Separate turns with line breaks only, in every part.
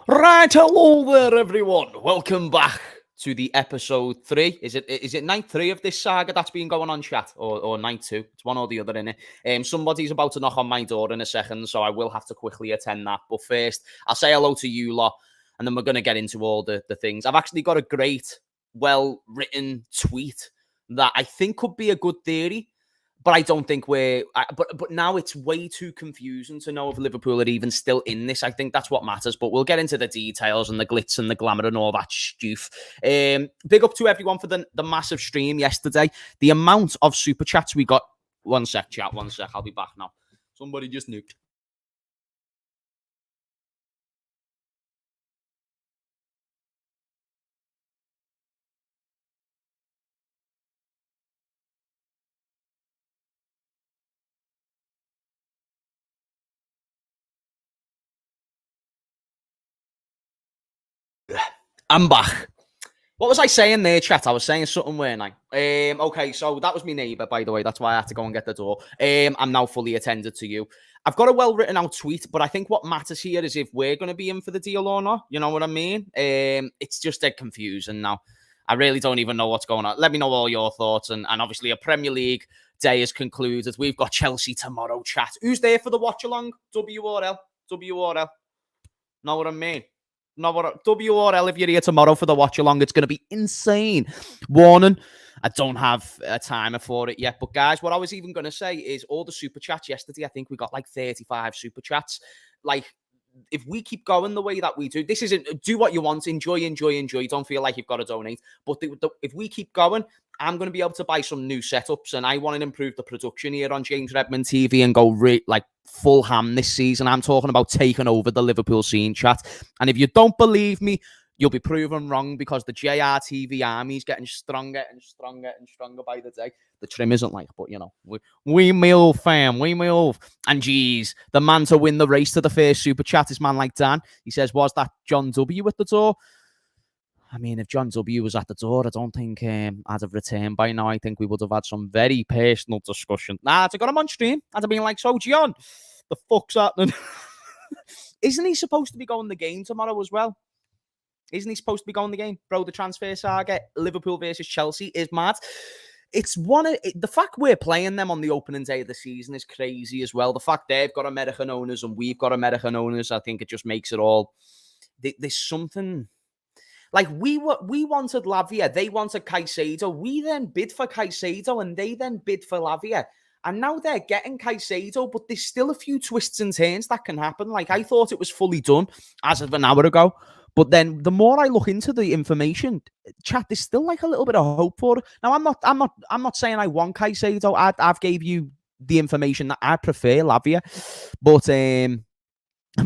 Right, hello there, everyone. Welcome back to the episode 3. Is it night 3 of this saga that's been going on, chat, or night 2? It's one or the other, innit? Somebody's about to knock on my door in a second, so I will have to quickly attend that. But first, I'll say hello to you lot, and then we're going to get into all the things. I've actually got a great, well-written tweet that I think could be a good theory. But I don't think but now it's way too confusing to know if Liverpool are even still in this. I think that's what matters. But we'll get into the details and the glitz and the glamour and all that stoof. Big up to everyone for the massive stream yesterday. The amount of super chats we got. One sec, chat. 1 sec. I'll be back now. Somebody just nuked. I'm back. What was I saying there, chat? I was saying something, weren't I? Okay, so that was my neighbour, by the way. That's why I had to go and get the door. I'm now fully attended to you. I've got a well-written out tweet, but I think what matters here is if we're going to be in for the deal or not. You know what I mean? It's just dead confusing now. I really don't even know what's going on. Let me know all your thoughts. And obviously, a Premier League day is concluded. We've got Chelsea tomorrow, chat. Who's there for the watch-along? WRL. WRL. Know what I mean? WRL, if you're here tomorrow for the watch along, it's going to be insane. Warning, I don't have a timer for it yet. But guys, what I was even going to say is all the super chats yesterday, I think we got like 35 super chats. Like, if we keep going the way that we do, this isn't do what you want, enjoy. Don't feel like you've got to donate. But if we keep going, I'm going to be able to buy some new setups, and I want to improve the production here on James Redmond TV and go like full ham this season. I'm talking about taking over the Liverpool scene, chat. And if you don't believe me, you'll be proven wrong because the JRTV army is getting stronger and stronger and stronger by the day. The trim isn't like, but you know, we move, fam, we move. And geez, the man to win the race to the first super chat is man like Dan. He says, was that John W at the door? I mean, if John W was at the door, I don't think I'd have returned by now. I think we would have had some very personal discussion. Nah, I got him on stream. I'd have been like, so John, the fuck's happening? Isn't he supposed to be going the game tomorrow as well? Isn't he supposed to be going the game? Bro, the transfer saga, Liverpool versus Chelsea is mad. It's the fact we're playing them on the opening day of the season is crazy as well. The fact they've got American owners and we've got American owners, I think it just makes it all. There's something. Like, we wanted Lavia, they wanted CAICEDO. We then bid for CAICEDO and they then bid for Lavia. And now they're getting CAICEDO, but there's still a few twists and turns that can happen. Like, I thought it was fully done as of an hour ago. But then the more I look into the information, chat, there's still like a little bit of hope for it. Now, I'm not saying I want CAICEDO. I've gave you the information that I prefer Lavia. But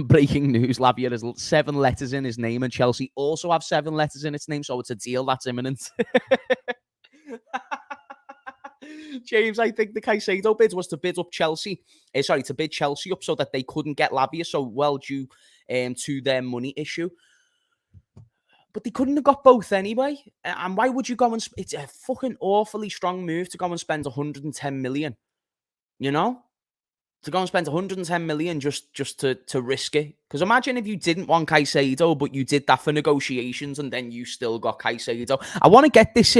breaking news, Lavia has 7 letters in his name, and Chelsea also have 7 letters in its name, so it's a deal that's imminent. James, I think the CAICEDO bid was to bid Chelsea up so that they couldn't get Lavia, so well due to their money issue. But they couldn't have got both anyway. And why would you go and... It's a fucking awfully strong move to go and spend 110 million, you know? To go and spend 110 million just to risk it. Because imagine if you didn't want CAICEDO, but you did that for negotiations and then you still got CAICEDO. I want to get this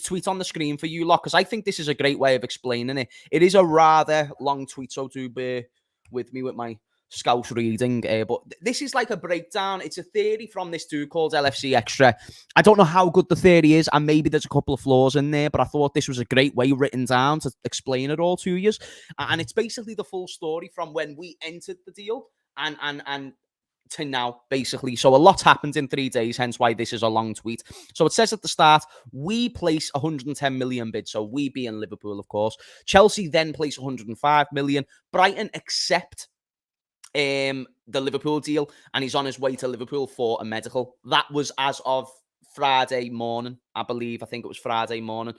tweet on the screen for you lot, because I think this is a great way of explaining it. It is a rather long tweet, so do bear with me with my Scouse reading, but this is like a breakdown. It's a theory from this dude called LFC Extra. I don't know how good the theory is, and maybe there's a couple of flaws in there, but I thought this was a great way written down to explain it all to you. And it's basically the full story from when we entered the deal and to now, basically. So a lot happened in 3 days, hence why this is a long tweet. So it says at the start, we place 110 million bid. So we being Liverpool, of course. Chelsea then place 105 million. Brighton accept the Liverpool deal, and he's on his way to Liverpool for a medical. That was as of Friday morning, I believe. I think it was Friday morning.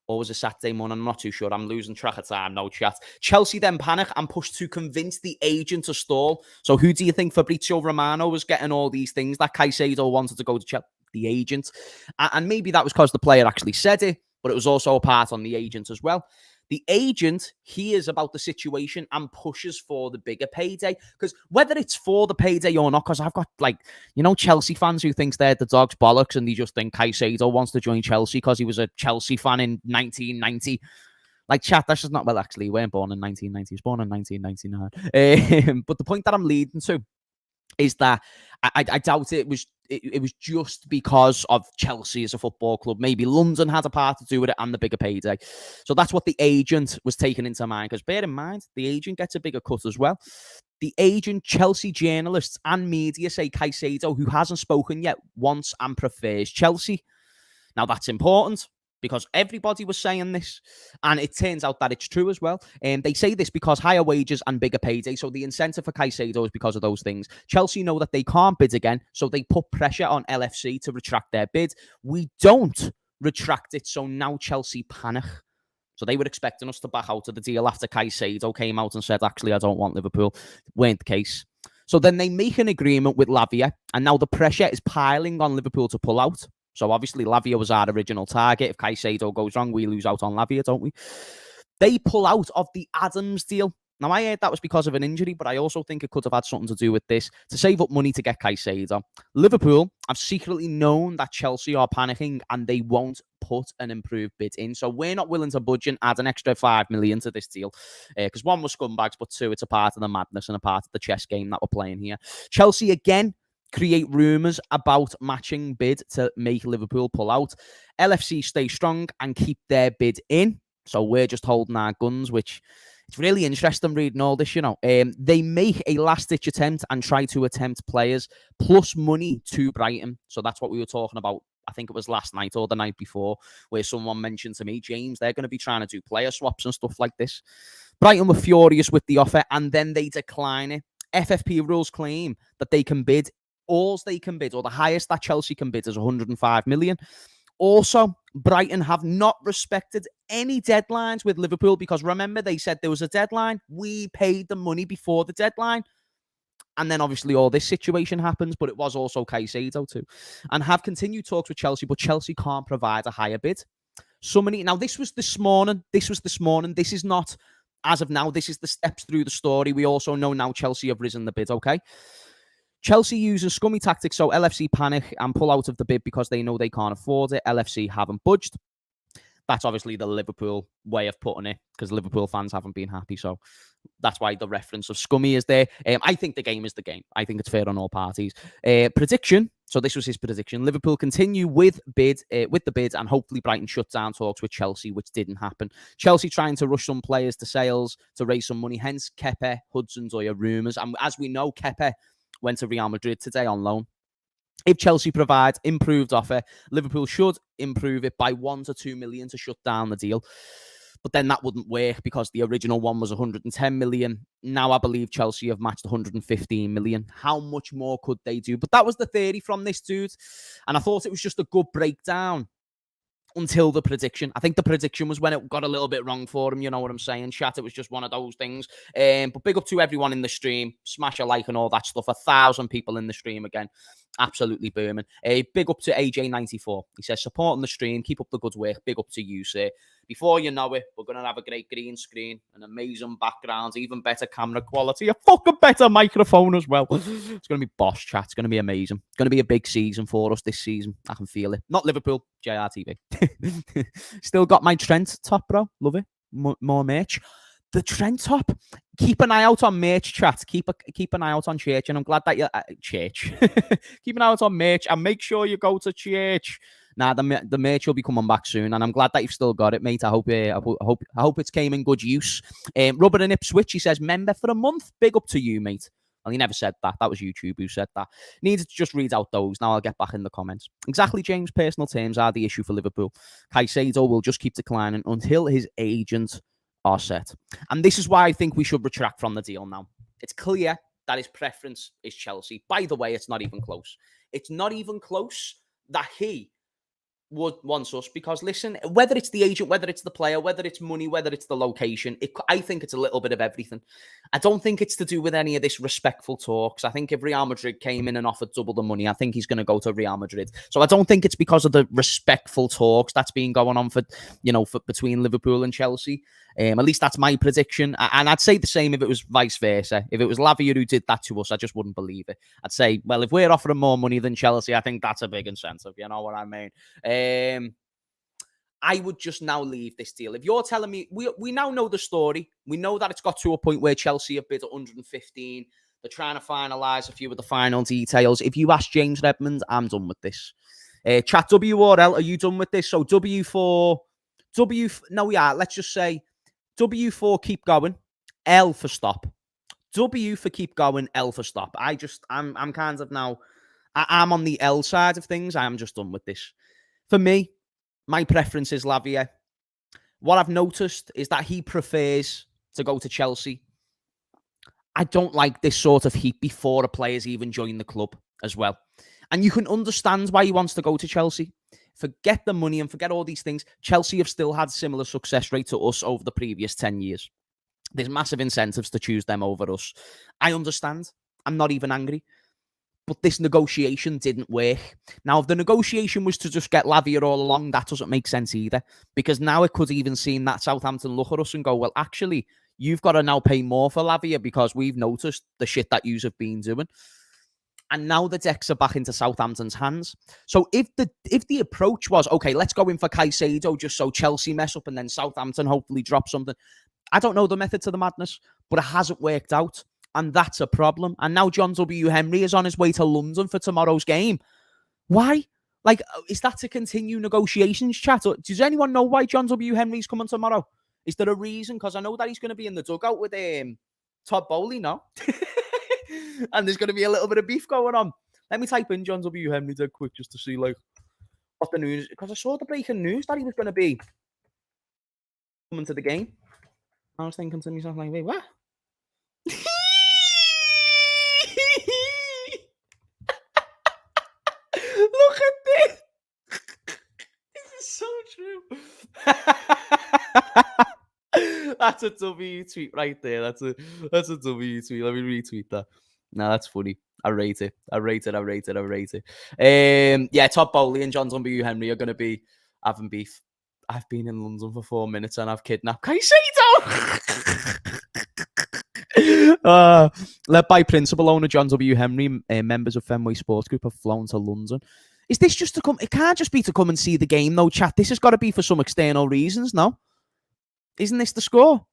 Or was it Saturday morning? I'm not too sure. I'm losing track of time. No chat. Chelsea then panic and push to convince the agent to stall. So who do you think Fabrizio Romano was getting all these things that CAICEDO wanted to go to Chelsea? The agent. And maybe that was because the player actually said it, but it was also a part on the agent as well. The agent hears about the situation and pushes for the bigger payday. Because whether it's for the payday or not, because I've got, like, Chelsea fans who thinks they're the dog's bollocks and they just think Caicedo wants to join Chelsea because he was a Chelsea fan in 1990. Like, chat, that's just not, well, actually, he weren't born in 1990. He was born in 1999. But the point that I'm leading to is that I doubt it was just because of Chelsea as a football club. Maybe London had a part to do with it and the bigger payday. So that's what the agent was taking into mind. Because bear in mind, the agent gets a bigger cut as well. The agent, Chelsea journalists and media say Caicedo, who hasn't spoken yet, wants and prefers Chelsea. Now, that's important, because everybody was saying this, and it turns out that it's true as well. And they say this because higher wages and bigger payday. So the incentive for Caicedo is because of those things. Chelsea know that they can't bid again, so they put pressure on LFC to retract their bid. We don't retract it, so now Chelsea panic. So they were expecting us to back out of the deal after Caicedo came out and said, actually, I don't want Liverpool. Weren't the case. So then they make an agreement with Lavia, and now the pressure is piling on Liverpool to pull out. So obviously Lavia was our original target. If Caicedo goes wrong, we lose out on Lavia, don't we? They pull out of the Adams deal. Now, I heard that was because of an injury, but I also think it could have had something to do with this, to save up money to get Caicedo. Liverpool have secretly known that Chelsea are panicking and they won't put an improved bid in. So we're not willing to budge and add an extra 5 million to this deal. Because one, was scumbags, but two, it's a part of the madness and a part of the chess game that we're playing here. Chelsea, again, create rumours about matching bid to make Liverpool pull out. LFC stay strong and keep their bid in. So we're just holding our guns, which it's really interesting reading all this, They make a last-ditch attempt and try to tempt players plus money to Brighton. So that's what we were talking about. I think it was last night or the night before, where someone mentioned to me, James, they're going to be trying to do player swaps and stuff like this. Brighton were furious with the offer, and then they decline it. FFP rules claim that they can bid. All they can bid, or the highest that Chelsea can bid, is 105 million. Also, Brighton have not respected any deadlines with Liverpool, because remember, they said there was a deadline. We paid the money before the deadline. And then obviously all this situation happens, but it was also Caicedo too. And have continued talks with Chelsea, but Chelsea can't provide a higher bid. Now, this was this morning. This is not as of now. This is the steps through the story. We also know now Chelsea have risen the bid, okay? Chelsea uses scummy tactics, so LFC panic and pull out of the bid because they know they can't afford it. LFC haven't budged. That's obviously the Liverpool way of putting it, because Liverpool fans haven't been happy. So that's why the reference of scummy is there. I think the game is the game. I think it's fair on all parties. Prediction. So this was his prediction. Liverpool continue with the bid, and hopefully Brighton shut down talks with Chelsea, which didn't happen. Chelsea trying to rush some players to sales to raise some money. Hence Kepa, Hudson-Odoi rumours. And as we know, Kepa went to Real Madrid today on loan. If Chelsea provide improved offer, Liverpool should improve it by 1 to 2 million to shut down the deal. But then that wouldn't work, because the original one was 110 million. Now I believe Chelsea have matched 115 million. How much more could they do? But that was the theory from this dude. And I thought it was just a good breakdown until the prediction. I think the prediction was when it got a little bit wrong for him. You know what I'm saying, chat? It was just one of those things. But big up to everyone in the stream. Smash a like and all that stuff. 1,000 people in the stream again. Absolutely booming. Big up to AJ94. He says, supporting the stream. Keep up the good work. Big up to you, sir. Before you know it, we're going to have a great green screen, an amazing background, even better camera quality, a fucking better microphone as well. It's going to be boss, chat. It's going to be amazing. It's going to be a big season for us this season. I can feel it. Not Liverpool, JRTV. Still got my Trent top, bro. Love it. More merch. The Trent top. Keep an eye out on merch, chat. Keep an eye out on church, and I'm glad that you church. Keep an eye out on merch, and make sure you go to church. Nah, the merch will be coming back soon, and I'm glad that you've still got it, mate. I hope it's came in good use. Rubber and Ipswich, he says, member for a month. Big up to you, mate. Well, he never said that. That was YouTube who said that. Needed to just read out those. Now I'll get back in the comments. Exactly, James. Personal terms are the issue for Liverpool. Caicedo will just keep declining until his agent are set. And this is why I think we should retract from the deal now. It's clear that his preference is Chelsea. By the way, it's not even close. It's not even close that he wants us, because listen, whether it's the agent, whether it's the player, whether it's money, whether it's the location, I think it's a little bit of everything. I don't think it's to do with any of this respectful talks. I think if Real Madrid came in and offered double the money, I think he's going to go to Real Madrid. So I don't think it's because of the respectful talks that's been going on for between Liverpool and Chelsea. At least that's my prediction. And I'd say the same if it was vice versa. If it was Lavia who did that to us, I just wouldn't believe it. I'd say, well, if we're offering more money than Chelsea, I think that's a big incentive. You know what I mean? I would just now leave this deal. If you're telling me, we now know the story. We know that it's got to a point where Chelsea have bid 115. They're trying to finalise a few of the final details. If you ask James Redmond, I'm done with this. Chat WRL, are you done with this? So let's just say W for keep going, L for stop. W for keep going, L for stop. I'm kind of now, I'm on the L side of things. I am just done with this. For me, my preference is Lavia. What I've noticed is that he prefers to go to Chelsea. I don't like this sort of heat before a player's even joined the club as well. And you can understand why he wants to go to Chelsea. Forget the money and forget all these things. Chelsea have still had similar success rate to us over the previous 10 years. There's massive incentives to choose them over us. I understand. I'm not even angry. But this negotiation didn't work. Now, if the negotiation was to just get Lavia all along, that doesn't make sense either. Because now it could even seem that Southampton look at us and go, well, actually, you've got to now pay more for Lavia because we've noticed the shit that yous have been doing. And now the decks are back into Southampton's hands. So if the approach was, okay, let's go in for Caicedo just so Chelsea mess up and then Southampton hopefully drop something. I don't know the method to the madness, but it hasn't worked out. And that's a problem. And now John W. Henry is on his way to London for tomorrow's game. Why? Like, is that to continue negotiations, chat? Or does anyone know why John W. Henry's coming tomorrow? Is there a reason? Because I know that he's going to be in the dugout with Todd Boehly now. And there's going to be a little bit of beef going on. Let me type in John W. Henry dead quick just to see like what the news. Because I saw the breaking news that he was going to be coming to the game. I was thinking to myself like, wait, what? Look at this. This is so true. That's a W tweet right there. That's a W tweet. Let me retweet that. No, that's funny. I rate it. Yeah, Todd Boehly and John W. Henry are going to be having beef. I've been in London for 4 minutes and I've kidnapped Caicedo. Led by principal owner John W. Henry, members of Fenway Sports Group have flown to London. Is this just to come? It can't just be to come and see the game, though, chat. This has got to be for some external reasons, no? Isn't this the score?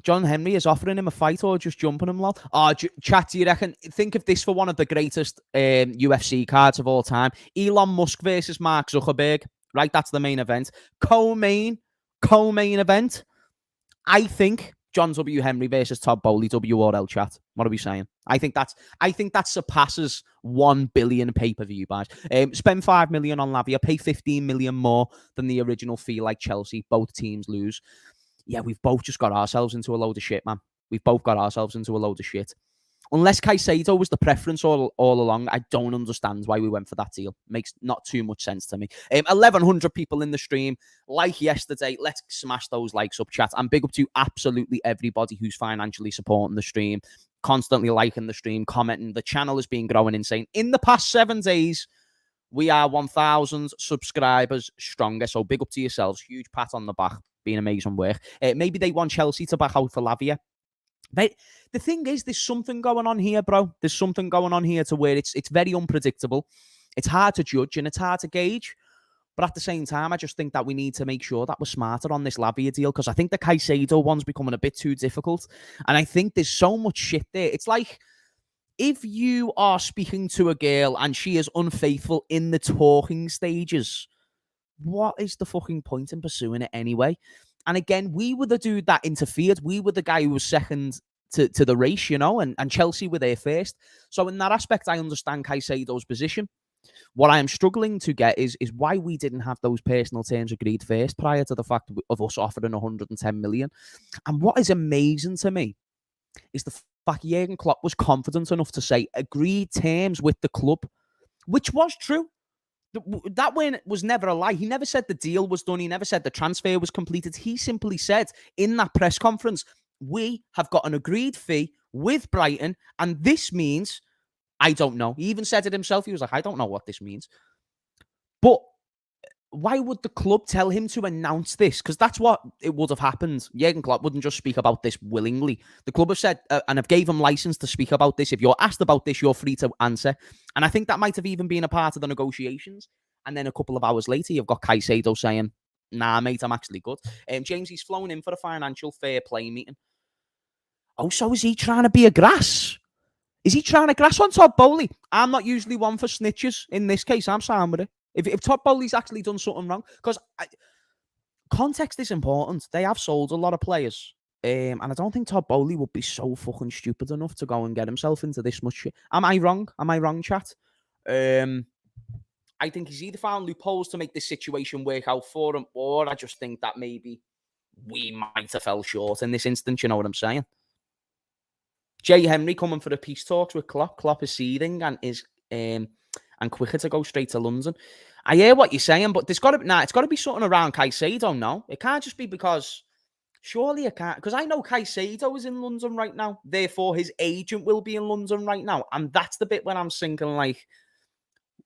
John Henry is offering him a fight or just jumping him, lol. Chat, do you reckon? Think of this for one of the greatest UFC cards of all time. Elon Musk versus Mark Zuckerberg. Right, that's the main event. Co-main event. I think John W. Henry versus Todd Boehly, WRL chat. What are we saying? I think that surpasses 1 billion pay-per-view buys. Spend 5 million on Lavia, pay 15 million more than the original fee like Chelsea. Both teams lose. Yeah, we've both just got ourselves into a load of shit, man. We've both got ourselves into a load of shit. Unless Caicedo was the preference all along, I don't understand why we went for that deal. Makes not too much sense to me. 1,100 people in the stream. Like yesterday, let's smash those likes up, chat. And big up to absolutely everybody who's financially supporting the stream, constantly liking the stream, commenting. The channel has been growing insane. In the past 7 days, we are 1,000 subscribers stronger. So big up to yourselves. Huge pat on the back. Been amazing work. Maybe they want Chelsea to back out for Lavia. The thing is, there's something going on here, bro. There's something going on here to where it's very unpredictable. It's hard to judge and it's hard to gauge. But at the same time, I just think that we need to make sure that we're smarter on this Lavia deal because I think the Caicedo one's becoming a bit too difficult. And I think there's so much shit there. It's like if you are speaking to a girl and she is unfaithful in the talking stages, what is the fucking point in pursuing it anyway? And again, we were the dude that interfered. We were the guy who was second to the race, you know, and Chelsea were there first. So in that aspect, I understand Caicedo's position. What I am struggling to get is why we didn't have those personal terms agreed first prior to the fact of us offering 110 million. And what is amazing to me is the fact Jurgen Klopp was confident enough to say agreed terms with the club, which was true. That win was never a lie. He never said the deal was done. He never said the transfer was completed. He simply said in that press conference, we have got an agreed fee with Brighton, and this means, I don't know. He even said it himself. He was like, I don't know what this means. But why would the club tell him to announce this? Because that's what it would have happened. Jurgen Klopp wouldn't just speak about this willingly. The club have said, and have gave him license to speak about this. If you're asked about this, you're free to answer. And I think that might have even been a part of the negotiations. And then a couple of hours later, you've got Caicedo saying, nah, mate, I'm actually good. James, he's flown in for a financial fair play meeting. Oh, so is he trying to be a grass? Is he trying to grass on Todd Boehly? I'm not usually one for snitches. In this case, I'm sound with it. If Todd Boehly's actually done something wrong, because context is important. They have sold a lot of players. And I don't think Todd Boehly would be so fucking stupid enough to go and get himself into this much shit. Am I wrong? Am I wrong, chat? I think he's either found loopholes to make this situation work out for him, or I just think that maybe we might have fell short in this instance. You know what I'm saying? Jay Henry coming for the peace talks with Klopp. Klopp is seething and is and quicker to go straight to London. I hear what you're saying, but there's got to it's got to be something around Caicedo. No, it can't just be because. Surely it can't, because I know Caicedo is in London right now. Therefore, his agent will be in London right now, and that's the bit when I'm thinking like,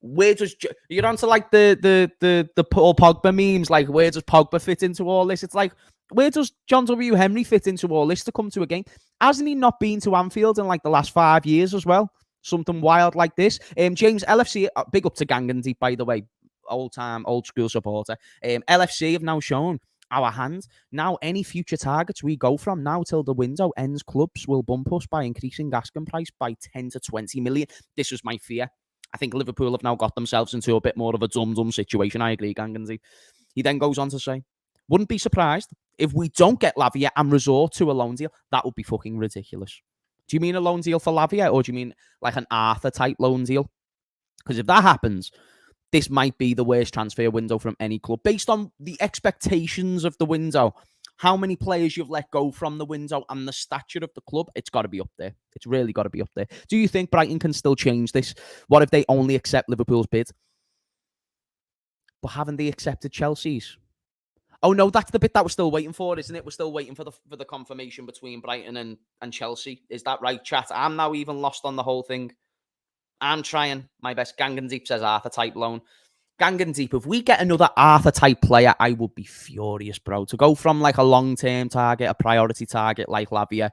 where does you're onto like the Paul Pogba memes? Like, where does Pogba fit into all this? It's like, where does John W. Henry fit into all this to come to a game? Hasn't he not been to Anfield in like the last 5 years as well? Something wild like this. James, LFC, big up to Gangan Deep, by the way, old school supporter. LFC have now shown our hand. Now, any future targets we go from now till the window ends, clubs will bump us by increasing asking price by 10 to 20 million. This was my fear. I think Liverpool have now got themselves into a bit more of a dum-dum situation. I agree, Gangan. He then goes on to say, wouldn't be surprised if we don't get Lavia and resort to a loan deal. That would be fucking ridiculous. Do you mean a loan deal for Lavia, or do you mean like an Arthur-type loan deal? Because if that happens, this might be the worst transfer window from any club. Based on the expectations of the window, how many players you've let go from the window, and the stature of the club, it's got to be up there. It's really got to be up there. Do you think Brighton can still change this? What if they only accept Liverpool's bid? But haven't they accepted Chelsea's? Oh, no, that's the bit that we're still waiting for, isn't it? We're still waiting for the confirmation between Brighton and Chelsea. Is that right, chat? I'm now even lost on the whole thing. I'm trying my best. Gangan Deep says Arthur-type loan. Gangan Deep, if we get another Arthur-type player, I would be furious, bro. To go from like a long-term target, a priority target like Lavia,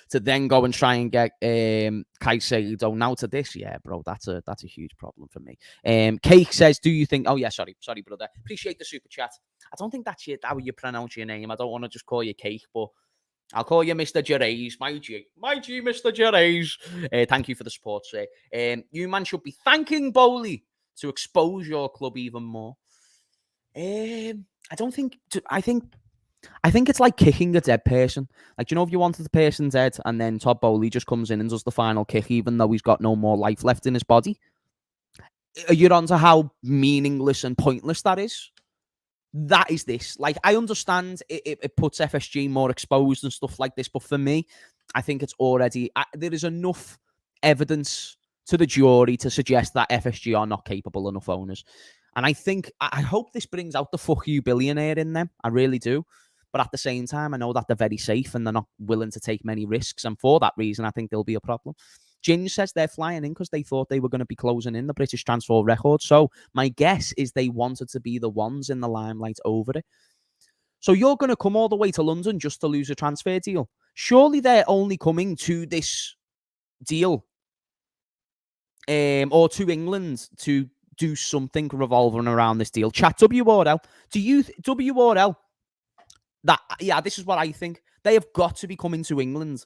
to then go and try and get Caicedo now to this, yeah, bro, that's a huge problem for me. Cake says, do you think... Oh, yeah, sorry, brother. Appreciate the super chat. I don't think that's how you pronounce your name. I don't want to just call you Cake, but I'll call you Mr. Gervais. My G, Mr. Gervais. Thank you for the support, sir. You man should be thanking Boehly to expose your club even more. I think it's like kicking a dead person. Like, you know, if you wanted the person dead and then Todd Boehly just comes in and does the final kick, even though he's got no more life left in his body. You're onto how meaningless and pointless that is. That is this. Like, I understand it puts FSG more exposed and stuff like this, but for me, I think it's already... there is enough evidence to the jury to suggest that FSG are not capable enough owners. And I hope this brings out the fuck you billionaire in them. I really do. But at the same time, I know that they're very safe and they're not willing to take many risks. And for that reason, I think there'll be a problem. Ginge says they're flying in because they thought they were going to be closing in the British transfer record. So my guess is they wanted to be the ones in the limelight over it. So you're going to come all the way to London just to lose a transfer deal? Surely they're only coming to this deal or to England to do something revolving around this deal. Chat WRL. Do you WRL? This is what I think. They have got to be coming to England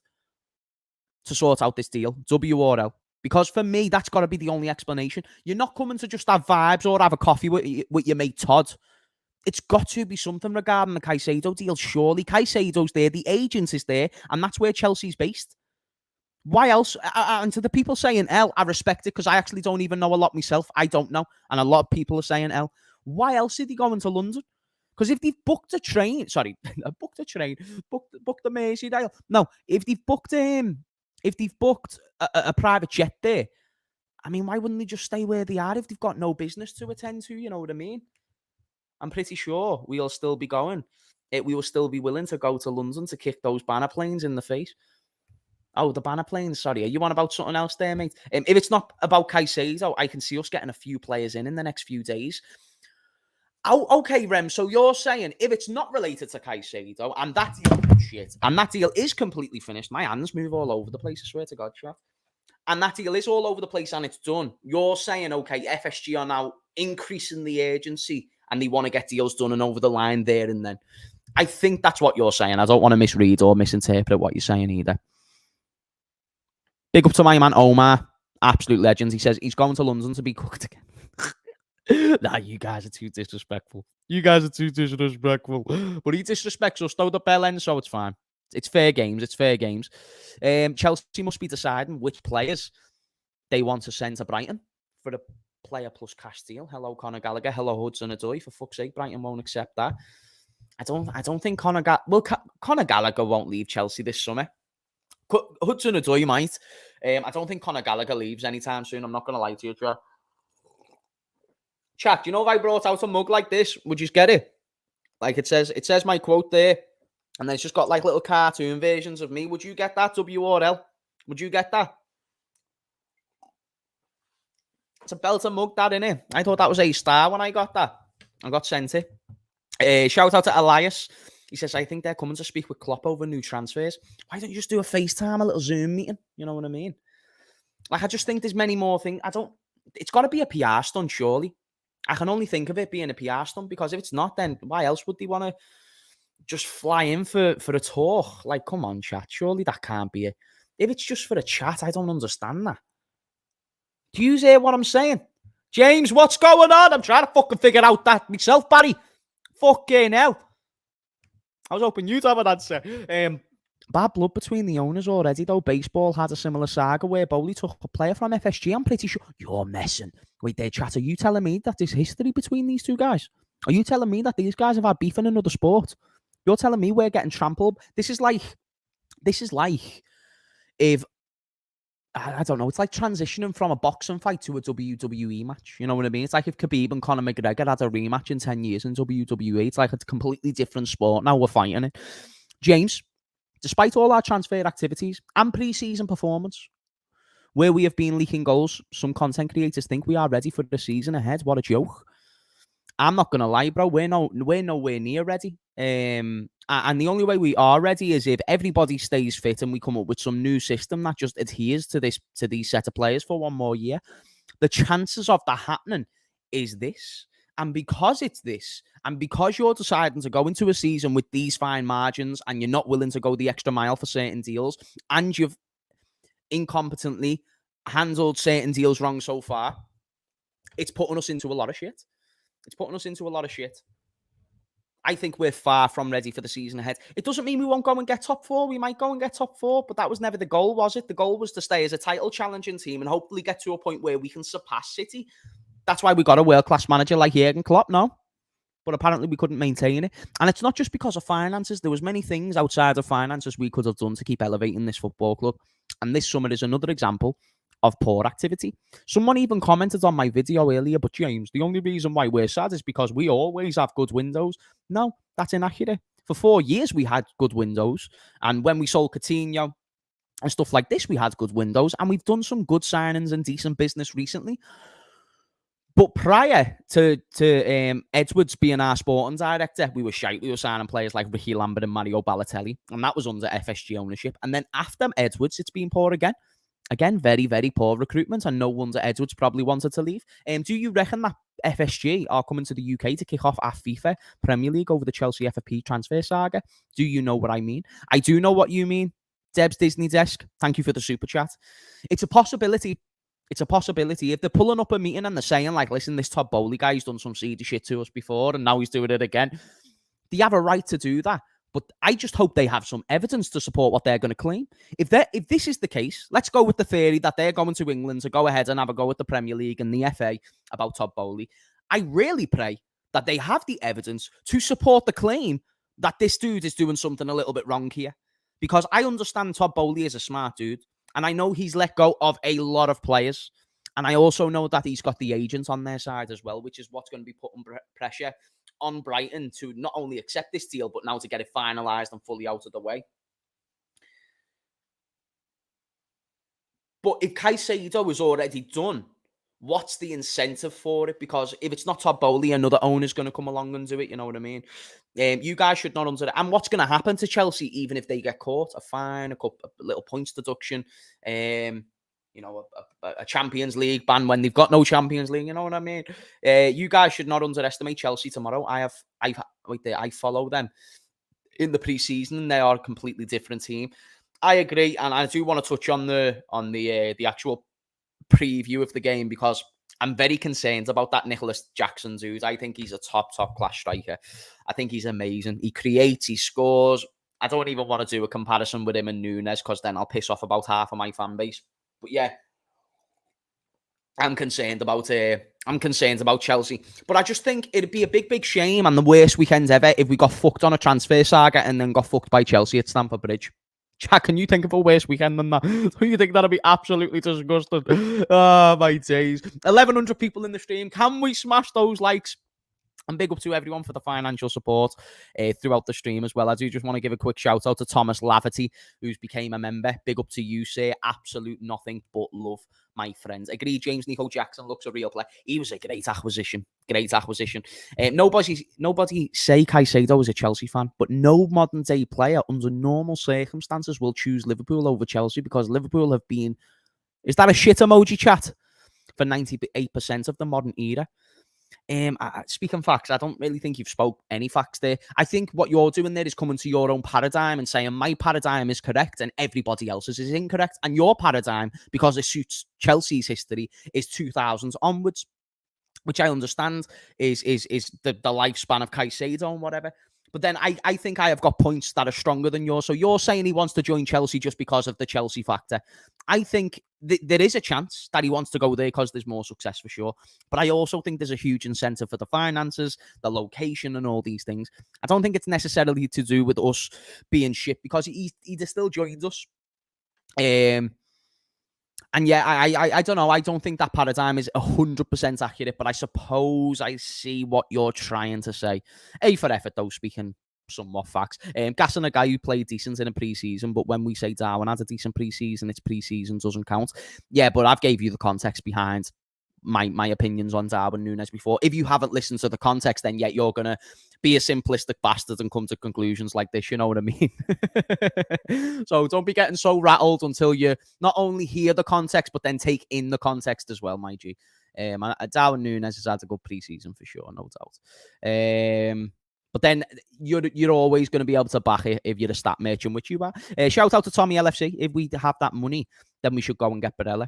to sort out this deal. WRL. Because for me, that's got to be the only explanation. You're not coming to just have vibes or have a coffee with your mate Todd. It's got to be something regarding the Caicedo deal. Surely Caicedo's there, the agent is there, and that's where Chelsea's based. Why else? And to the people saying L, I respect it because I actually don't even know a lot myself. I don't know. And a lot of people are saying L. Why else are they going to London? Because if they've booked a train, booked the Merseyrail. No, if they've booked a private jet there, I mean, why wouldn't they just stay where they are if they've got no business to attend to? You know what I mean? I'm pretty sure we'll still be going. We will still be willing to go to London to kick those banner planes in the face. Oh, the banner planes. Sorry, are you on about something else there, mate? If it's not about Caicedo, I can see us getting a few players in the next few days. Oh, okay, Rem. So you're saying if it's not related to Caicedo and that deal shit, and that deal is completely finished, my hands move all over the place. I swear to God, chat. And that deal is all over the place and it's done. You're saying, okay, FSG are now increasing the urgency and they want to get deals done and over the line there and then. I think that's what you're saying. I don't want to misread or misinterpret what you're saying either. Big up to my man Omar, absolute legend. He says he's going to London to be cooked again. Nah, you guys are too disrespectful. You guys are too disrespectful. But he disrespects us, though, the bell end, so it's fine. It's fair games. It's fair games. Chelsea must be deciding which players they want to send to Brighton for a player plus cash deal. Hello, Conor Gallagher. Hello, Hudson-Odoi. For fuck's sake, Brighton won't accept that. I don't think Conor Gallagher won't leave Chelsea this summer. Hudson-Odoi might. I don't think Conor Gallagher leaves anytime soon. I'm not going to lie to you, Chat. Chat, you know if I brought out a mug like this, would you get it? Like it says my quote there, and then it's just got like little cartoon versions of me. Would you get that, WRL? Would you get that? It's a belter mug, that, innit? I thought that was a star when I got that. I got sent it. Shout out to Elias. He says, I think they're coming to speak with Klopp over new transfers. Why don't you just do a FaceTime, a little Zoom meeting? You know what I mean? Like, I just think there's many more things. It's got to be a PR stunt, surely. I can only think of it being a PR stunt because if it's not, then why else would they want to just fly in for a talk? Like, come on, chat. Surely that can't be it. If it's just for a chat, I don't understand that. Do you hear what I'm saying? James, what's going on? I'm trying to fucking figure out that myself, Barry. Fucking hell. I was hoping you'd have an answer. Bad blood between the owners already, though. Baseball had a similar saga where Boehly took a player from FSG. I'm pretty sure. You're messing. Wait there, chat. Are you telling me that there's history between these two guys? Are you telling me that these guys have had beef in another sport? You're telling me we're getting trampled? This is like if I don't know. It's like transitioning from a boxing fight to a WWE match. You know what I mean? It's like if Khabib and Conor McGregor had a rematch in 10 years in WWE. It's like a completely different sport. Now we're fighting it. James, despite all our transfer activities and pre-season performance, where we have been leaking goals, some content creators think we are ready for the season ahead. What a joke. I'm not going to lie, bro. We're nowhere near ready. And the only way we are ready is if everybody stays fit and we come up with some new system that just adheres to these set of players for one more year. The chances of that happening is this. And because it's this, and because you're deciding to go into a season with these fine margins and you're not willing to go the extra mile for certain deals, and you've incompetently handled certain deals wrong so far, it's putting us into a lot of shit. I think we're far from ready for the season ahead. It doesn't mean we won't go and get top four. We might go and get top four, but that was never the goal, was it? The goal was to stay as a title challenging team and hopefully get to a point where we can surpass City. That's why we got a world-class manager like Jurgen Klopp, no? But apparently we couldn't maintain it. And it's not just because of finances. There was many things outside of finances we could have done to keep elevating this football club. And this summer is another example of poor activity. Someone even commented on my video earlier, but James, the only reason why we're sad is because we always have good windows. No, that's inaccurate. For 4 years, we had good windows. And when we sold Coutinho and stuff like this, we had good windows. And we've done some good signings and decent business recently. But prior to Edwards being our sporting director, we were shite. We were signing players like Ricky Lambert and Mario Balotelli, and that was under FSG ownership. And then after Edwards, it's been poor again. Again, very, very poor recruitment, and no wonder Edwards probably wanted to leave. Do you reckon that FSG are coming to the UK to kick off our FIFA Premier League over the Chelsea FFP transfer saga? Do you know what I mean? I do know what you mean. Deb's Disney Desk, thank you for the super chat. It's a possibility. It's a possibility. If they're pulling up a meeting and they're saying, like, listen, this Todd Boehly guy's done some seedy shit to us before and now he's doing it again, they have a right to do that. But I just hope they have some evidence to support what they're going to claim. If this is the case, let's go with the theory that they're going to England to go ahead and have a go at the Premier League and the FA about Todd Boehly. I really pray that they have the evidence to support the claim that this dude is doing something a little bit wrong here. Because I understand Todd Boehly is a smart dude. And I know he's let go of a lot of players. And I also know that he's got the agents on their side as well, which is what's going to be putting pressure on Brighton to not only accept this deal, but now to get it finalised and fully out of the way. But if Caicedo is already done, what's the incentive for it? Because if it's not Todd Boehly, another owner's going to come along and do it. You know what I mean? You guys should not under it. And what's going to happen to Chelsea, even if they get caught? A fine, a little points deduction, you know, a Champions League ban when they've got no Champions League. You know what I mean? You guys should not underestimate Chelsea tomorrow. I follow them in the preseason, and they are a completely different team. I agree, and I do want to touch on the actual preview of the game because I'm very concerned about that Nicholas Jackson dude. I think he's a top class striker. I think he's amazing. He creates, he scores. I don't even want to do a comparison with him and Nunes because then I'll piss off about half of my fan base. But yeah, I'm concerned about Chelsea. But I just think it'd be a big shame and the worst weekend ever if we got fucked on a transfer saga and then got fucked by Chelsea at Stamford Bridge. Jack, can you think of a worse weekend than that? Don't you think that'd be absolutely disgusting? Oh, my days. 1,100 people in the stream. Can we smash those likes? And big up to everyone for the financial support throughout the stream as well. I do just want to give a quick shout out to Thomas Laverty, who's became a member. Big up to you, sir. Absolute nothing but love, my friends. Agree, James Nico Jackson looks a real player. He was a great acquisition. Nobody say Caicedo is a Chelsea fan, but no modern day player under normal circumstances will choose Liverpool over Chelsea because Liverpool have been... Is that a shit emoji, chat? For 98% of the modern era. Speaking facts, I don't really think you've spoke any facts there. I think what you're doing there is coming to your own paradigm and saying my paradigm is correct and everybody else's is incorrect. And your paradigm, because it suits Chelsea's history, is 2000s onwards, which I understand is the lifespan of Caicedo and whatever. But then I think I have got points that are stronger than yours. So you're saying he wants to join Chelsea just because of the Chelsea factor. I think there is a chance that he wants to go there because there's more success for sure. But I also think there's a huge incentive for the finances, the location and all these things. I don't think it's necessarily to do with us being shit because he still joins us. And yeah, I don't know. I don't think that paradigm is 100% accurate, but I suppose I see what you're trying to say. A for effort, though, speaking somewhat facts. Gassing a guy who played decent in a pre-season, but when we say Darwin had a decent pre-season, it's pre-season doesn't count. Yeah, but I've gave you the context behind my opinions on Darwin Núñez before. If you haven't listened to the context, then yet you're going to be a simplistic bastard and come to conclusions like this, you know what I mean? So don't be getting so rattled until you not only hear the context, but then take in the context as well, my G. Darwin Núñez has had a good pre-season for sure, no doubt. But then you're always going to be able to back it if you're a stat merchant, which you are. Shout out to Tommy LFC. If we have that money, then we should go and get Barella.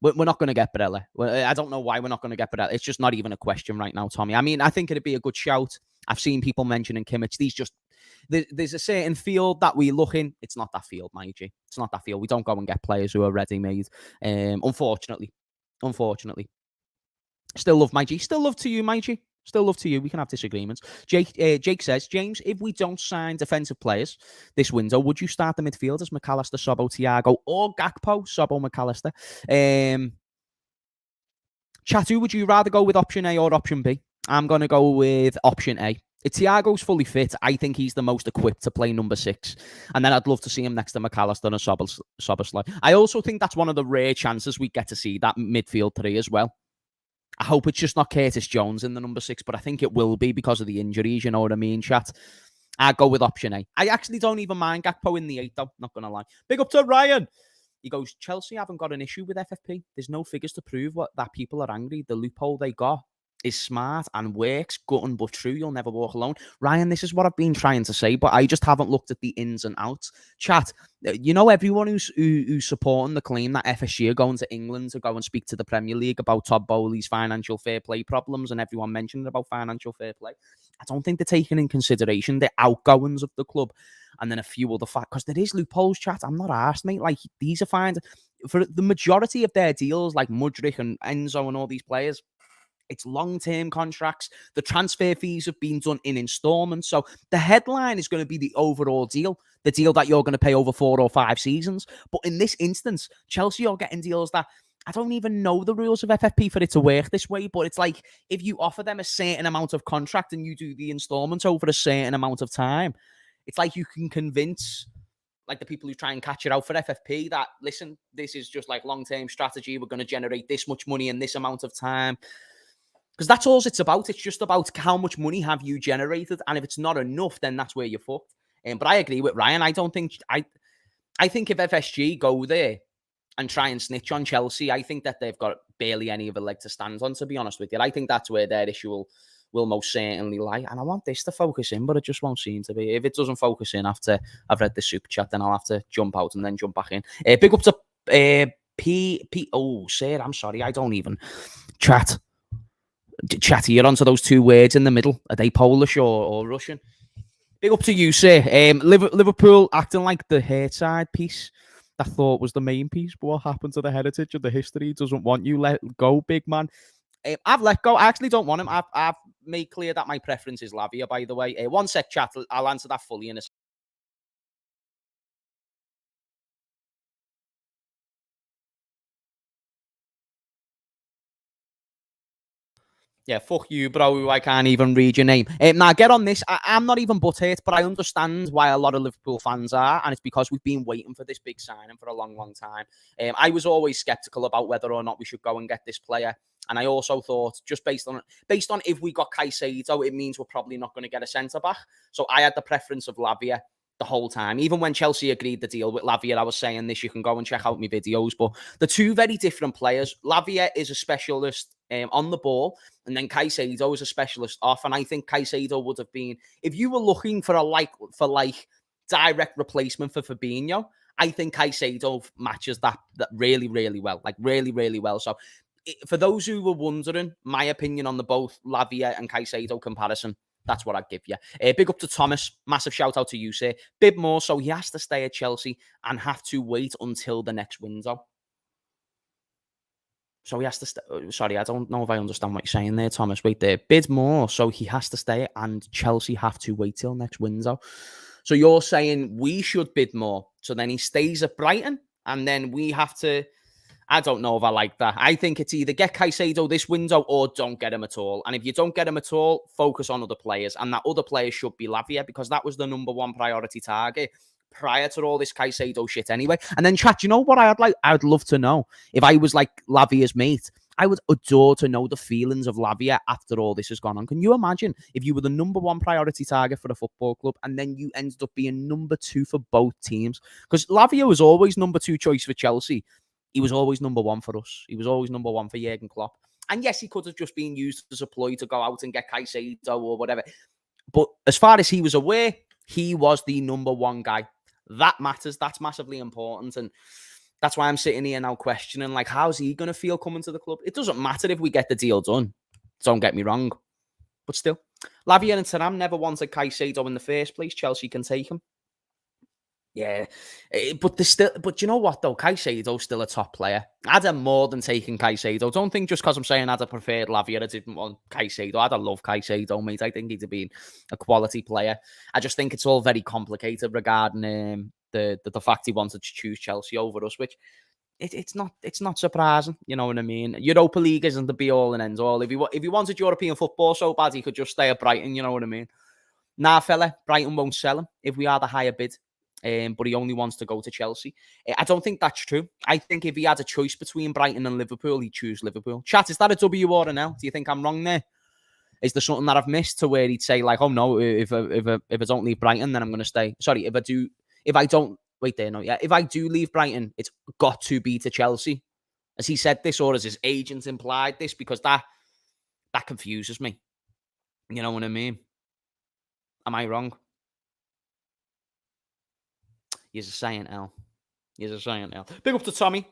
We're not going to get Barella. I don't know why we're not going to get Barella. It's just not even a question right now, Tommy. I mean, I think it'd be a good shout. I've seen people mentioning Kimmich. There's a certain field that we look in. It's not that field, my G. It's not that field. We don't go and get players who are ready-made. Unfortunately. Still love my G. Still love to you, my G. Still love to you. We can have disagreements. Jake says, James, if we don't sign defensive players this window, would you start the midfielders, McAllister, Sobbo, Thiago, or Gakpo, Sobbo, McAllister? Chatu, would you rather go with option A or option B? I'm going to go with option A. If Thiago's fully fit, I think he's the most equipped to play number 6. And then I'd love to see him next to McAllister and Szoboszlai. I also think that's one of the rare chances we get to see that midfield 3 as well. I hope it's just not Curtis Jones in the number 6, but I think it will be because of the injuries, you know what I mean, chat? I'd go with option A. I actually don't even mind Gakpo in the 8, though, not going to lie. Big up to Ryan. He goes, Chelsea haven't got an issue with FFP. There's no figures to prove that people are angry. The loophole they got is smart and works, gutting but true. You'll never walk alone. Ryan, this is what I've been trying to say, but I just haven't looked at the ins and outs. Chat, you know, everyone who's supporting the claim that FSG are going to England to go and speak to the Premier League about Todd Boehly's financial fair play problems and everyone mentioning about financial fair play. I don't think they're taking in consideration the outgoings of the club and then a few other facts, because there is loopholes, chat. I'm not arsed, mate. Like, these are fine. For the majority of their deals, like Mudryk and Enzo and all these players, it's long-term contracts. The transfer fees have been done in installments. So the headline is going to be the overall deal, the deal that you're going to pay over 4 or 5 seasons. But in this instance, Chelsea are getting deals that I don't even know the rules of FFP for it to work this way. But it's like if you offer them a certain amount of contract and you do the installments over a certain amount of time, it's like you can convince like the people who try and catch it out for FFP that, listen, this is just like long-term strategy. We're going to generate this much money in this amount of time. Because that's all it's about. It's just about how much money have you generated. And if it's not enough, then that's where you're fucked. But I agree with Ryan. I think if FSG go there and try and snitch on Chelsea, I think that they've got barely any of a leg to stand on, to be honest with you. I think that's where their issue will most certainly lie. And I want this to focus in, but it just won't seem to be. If it doesn't focus in after I've read the super chat, then I'll have to jump out and then jump back in. Big up to oh, sir, I'm sorry. I don't even chatty, you're onto those two words in the middle. Are they Polish or Russian? Big up to you, sir. Liverpool acting like the Hertside piece that thought was the main piece, but what happened to the heritage and the history? Doesn't want you let go, big man. I've let go. I actually don't want him. I've made clear that my preference is Lavia, by the way. One sec, chat. I'll answer that fully in a second. Yeah, fuck you, bro. I can't even read your name. Now, get on this. I'm not even butthurt, but I understand why a lot of Liverpool fans are, and it's because we've been waiting for this big signing for a long, long time. I was always sceptical about whether or not we should go and get this player, and I also thought, just based on if we got Caicedo, it means we're probably not going to get a centre-back. So I had the preference of Lavia the whole time. Even when Chelsea agreed the deal with Lavia, I was saying this, you can go and check out my videos, but the two very different players. Lavia is a specialist on the ball, and then Caicedo is a specialist off. And I think Caicedo would have been, if you were looking for direct replacement for Fabinho, I think Caicedo matches that really, really well, like really, really well. So for those who were wondering, my opinion on the both Lavia and Caicedo comparison, that's what I'd give you. Big up to Thomas. Massive shout out to you, sir. Bit more, so he has to stay at Chelsea and have to wait until the next window. So he has to stay. Sorry, I don't know if I understand what you're saying there, Thomas. Wait there. Bid more, so he has to stay and Chelsea have to wait till next window. So you're saying we should bid more, so then he stays at Brighton and then we have to... I don't know if I like that. I think it's either get Caicedo this window or don't get him at all. And if you don't get him at all, focus on other players. And that other player should be Lavia, because that was the number one priority target prior to all this Caicedo shit anyway. And then, chat, you know what I'd like? I'd love to know. If I was like Lavia's mate, I would adore to know the feelings of Lavia after all this has gone on. Can you imagine if you were the number one priority target for a football club and then you ended up being number two for both teams? Because Lavia was always number two choice for Chelsea. He was always number one for us. He was always number one for Jurgen Klopp. And yes, he could have just been used as a ploy to go out and get Caicedo or whatever. But as far as he was aware, he was the number one guy. That matters. That's massively important. And that's why I'm sitting here now questioning, like, how's he going to feel coming to the club? It doesn't matter if we get the deal done. Don't get me wrong. But still, Lavia and Thuram never wanted Caicedo in the first place. Chelsea can take him. Yeah, but you know what though? Caicedo's still a top player. I'd have more than taking Caicedo. Don't think just because I'm saying I'd have preferred Lavia, I didn't want Caicedo. I'd have loved Caicedo, mate. I think he'd have been a quality player. I just think it's all very complicated regarding the fact he wanted to choose Chelsea over us, which it's not surprising. You know what I mean? Europa League isn't the be all and end all. If he wanted European football so bad, he could just stay at Brighton. You know what I mean? Nah, fella, Brighton won't sell him if we are the higher bid. But he only wants to go to Chelsea. I don't think that's true. I think if he had a choice between Brighton and Liverpool, he'd choose Liverpool. Chat, is that a W or an L? Do you think I'm wrong there? Is there something that I've missed to where he'd say, like, oh no, if I don't leave Brighton, then I'm going to stay? Sorry, if I don't, wait there, no, yeah. If I do leave Brighton, it's got to be to Chelsea. Has he said this, or has his agent implied this? Because that confuses me. You know what I mean? Am I wrong? He's a saying L. He's a saying L. Big up to Tommy.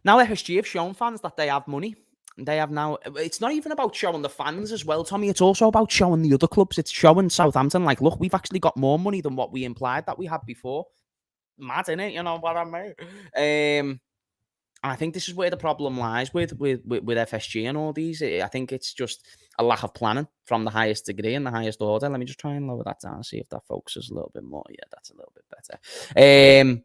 Now FSG have shown fans that they have money. They have now... It's not even about showing the fans as well, Tommy. It's also about showing the other clubs. It's showing Southampton, like, look, we've actually got more money than what we implied that we had before. Mad, innit? You know what I mean? And I think this is where the problem lies with FSG and all these. I think it's just a lack of planning from the highest degree and the highest order. Let me just try and lower that down and see if that focuses a little bit more. Yeah, that's a little bit better.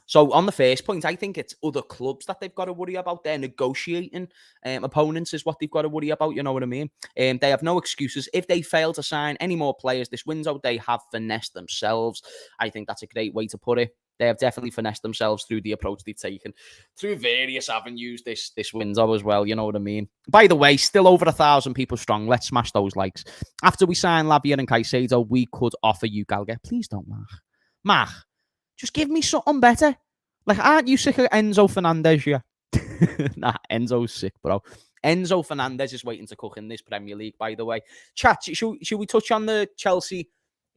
So on the first point, I think it's other clubs that they've got to worry about. They're negotiating opponents is what they've got to worry about. You know what I mean? They have no excuses. If they fail to sign any more players this window, they have finessed themselves. I think that's a great way to put it. They have definitely finessed themselves through the approach they've taken through various avenues this window as well. You know what I mean? By the way, still over 1,000 people strong. Let's smash those likes. After we sign Lavia and Caicedo, we could offer you Gallagher. Please don't, Mark. Just give me something better. Like, aren't you sick of Enzo Fernandez? Yeah. Nah, Enzo's sick, bro. Enzo Fernandez is waiting to cook in this Premier League, by the way. Chat, should we touch on the Chelsea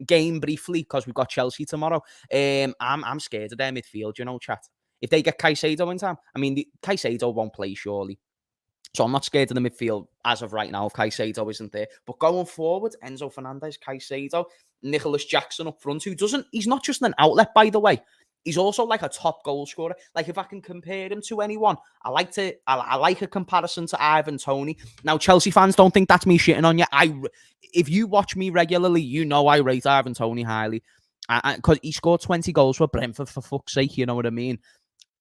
game briefly? Because we've got Chelsea tomorrow. I'm scared of their midfield, you know, chat. If they get Caicedo in time, I mean, Caicedo won't play, surely. So I'm not scared of the midfield as of right now if Caicedo isn't there. But going forward, Enzo Fernandez, Caicedo, Nicholas Jackson up front, he's not just an outlet, by the way. He's also like a top goal scorer. Like, if I can compare him to anyone, I like a comparison to Ivan Toney. Now, Chelsea fans, don't think that's me shitting on you. If you watch me regularly, you know I rate Ivan Toney highly. Because he scored 20 goals for Brentford, for fuck's sake, you know what I mean?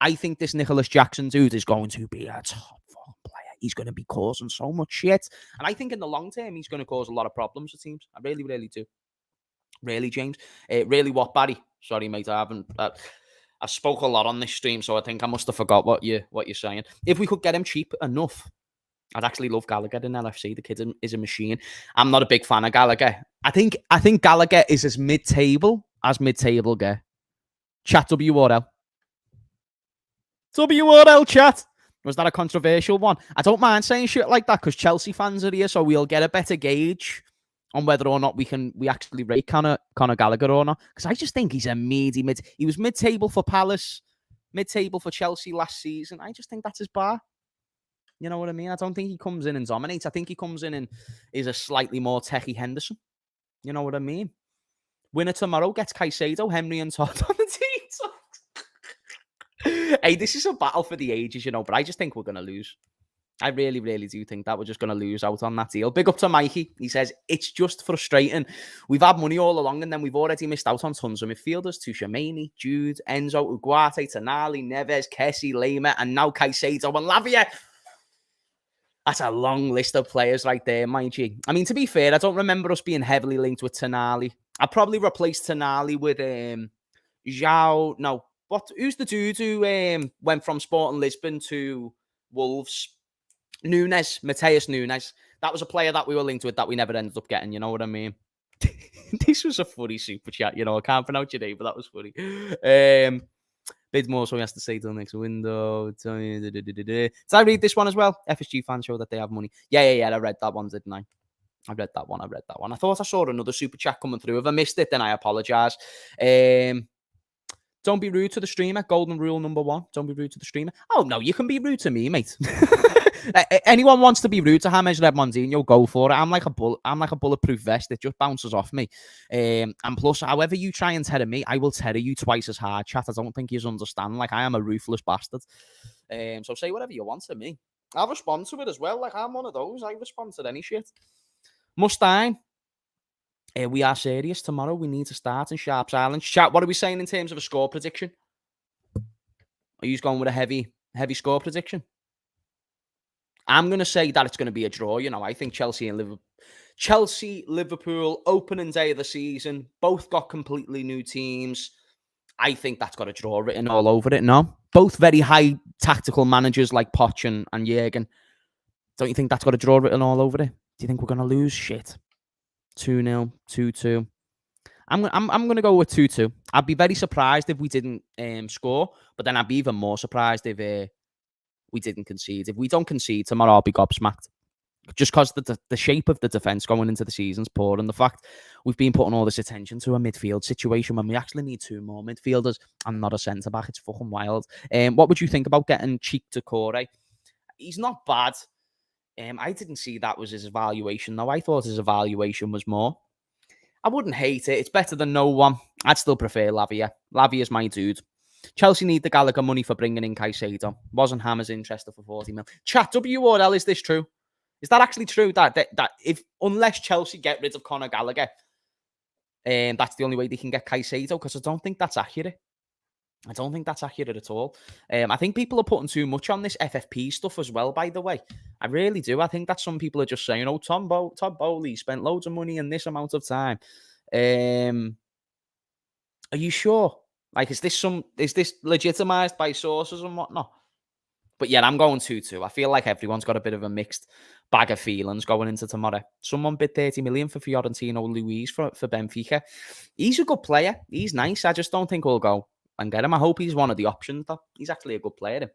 I think this Nicholas Jackson dude is going to be a top player. He's going to be causing so much shit. And I think in the long term, he's going to cause a lot of problems for teams. I really, really do. Really, James? Really what, Barry? Sorry, mate, I haven't... I spoke a lot on this stream, so I think I must have forgot what you're saying. If we could get him cheap enough, I'd actually love Gallagher in LFC. The kid is a machine. I'm not a big fan of Gallagher. I think Gallagher is as mid-table get. Chat WRL. WRL chat. Was that a controversial one? I don't mind saying shit like that because Chelsea fans are here, so we'll get a better gauge on whether or not we actually rate Conor Gallagher or not. Because I just think he's a mid. He was mid-table for Palace, mid-table for Chelsea last season. I just think that's his bar. You know what I mean? I don't think he comes in and dominates. I think he comes in and is a slightly more techie Henderson. You know what I mean? Winner tomorrow gets Caicedo, Henry and Todd on the team. Hey, this is a battle for the ages, you know, but I just think we're going to lose. I really, really do think that we're just going to lose out on that deal. Big up to Mikey. He says, it's just frustrating. We've had money all along and then we've already missed out on tons of midfielders. Tchouaméni, Jude, Enzo, Ugarte, Tonali, Neves, Kessie, Lema, and now Caicedo and Lavia. That's a long list of players right there, mind you. I mean, to be fair, I don't remember us being heavily linked with Tonali. I'd probably replace Tonali with João. No. Who's the dude who went from Sporting Lisbon to Wolves? Mateus Nunes. That was a player that we were linked with that we never ended up getting. You know what I mean? This was a funny super chat. You know, I can't pronounce your name, but that was funny. Bid more, so he has to say till next window. Did I read this one as well? FSG fans show that they have money. Yeah. I read that one, didn't I? I read that one. I thought I saw another super chat coming through. If I missed it, then I apologise. Don't be rude to the streamer. Golden rule number 1. Don't be rude to the streamer. Oh, no, you can be rude to me, mate. Anyone wants to be rude to Hamez Redmondinho, go for it. I'm like a bulletproof vest. It just bounces off me. And plus, however you try and terror me, I will terror you twice as hard, chat. I don't think you understand. Like, I am a ruthless bastard. So say whatever you want to me. I'll respond to it as well. Like, I'm one of those. I respond to any shit. Mustaine. We are serious tomorrow. We need to start in Sharps Island. Chat, what are we saying in terms of a score prediction? Are you going with a heavy score prediction? I'm going to say that it's going to be a draw. You know, I think Chelsea, Liverpool, opening day of the season, both got completely new teams. I think that's got a draw written all over it, no? Both very high tactical managers like Poch and Jurgen. Don't you think that's got a draw written all over it? Do you think we're going to lose? Shit. 2-0, 2-2. I'm going to go with 2-2. I'd be very surprised if we didn't score, but then I'd be even more surprised if we didn't concede. If we don't concede tomorrow, I'll be gobsmacked. Just because the shape of the defence going into the season's poor, and the fact we've been putting all this attention to a midfield situation when we actually need 2 more midfielders and not a centre-back. It's fucking wild. What would you think about getting Cheek to Corey? He's not bad. I didn't see that was his evaluation, though. I thought his evaluation was more. I wouldn't hate it. It's better than no one. I'd still prefer Lavia. Lavia's my dude. Chelsea need the Gallagher money for bringing in Caicedo. Wasn't Hamez interested for 40 mil? Chat, WRL, is this true? Is that actually true? That if unless Chelsea get rid of Conor Gallagher, that's the only way they can get Caicedo? Because I don't think that's accurate. I don't think that's accurate at all. I think people are putting too much on this FFP stuff as well, by the way. I really do. I think that some people are just saying, oh, Todd Boehly spent loads of money in this amount of time. Are you sure? Like, is this legitimized by sources and whatnot? But yeah, I'm going 2-2. I feel like everyone's got a bit of a mixed bag of feelings going into tomorrow. Someone bid 30 million for Fiorentino Luis for Benfica. He's a good player. He's nice. I just don't think we'll go and get him. I hope he's one of the options, though. He's actually a good player.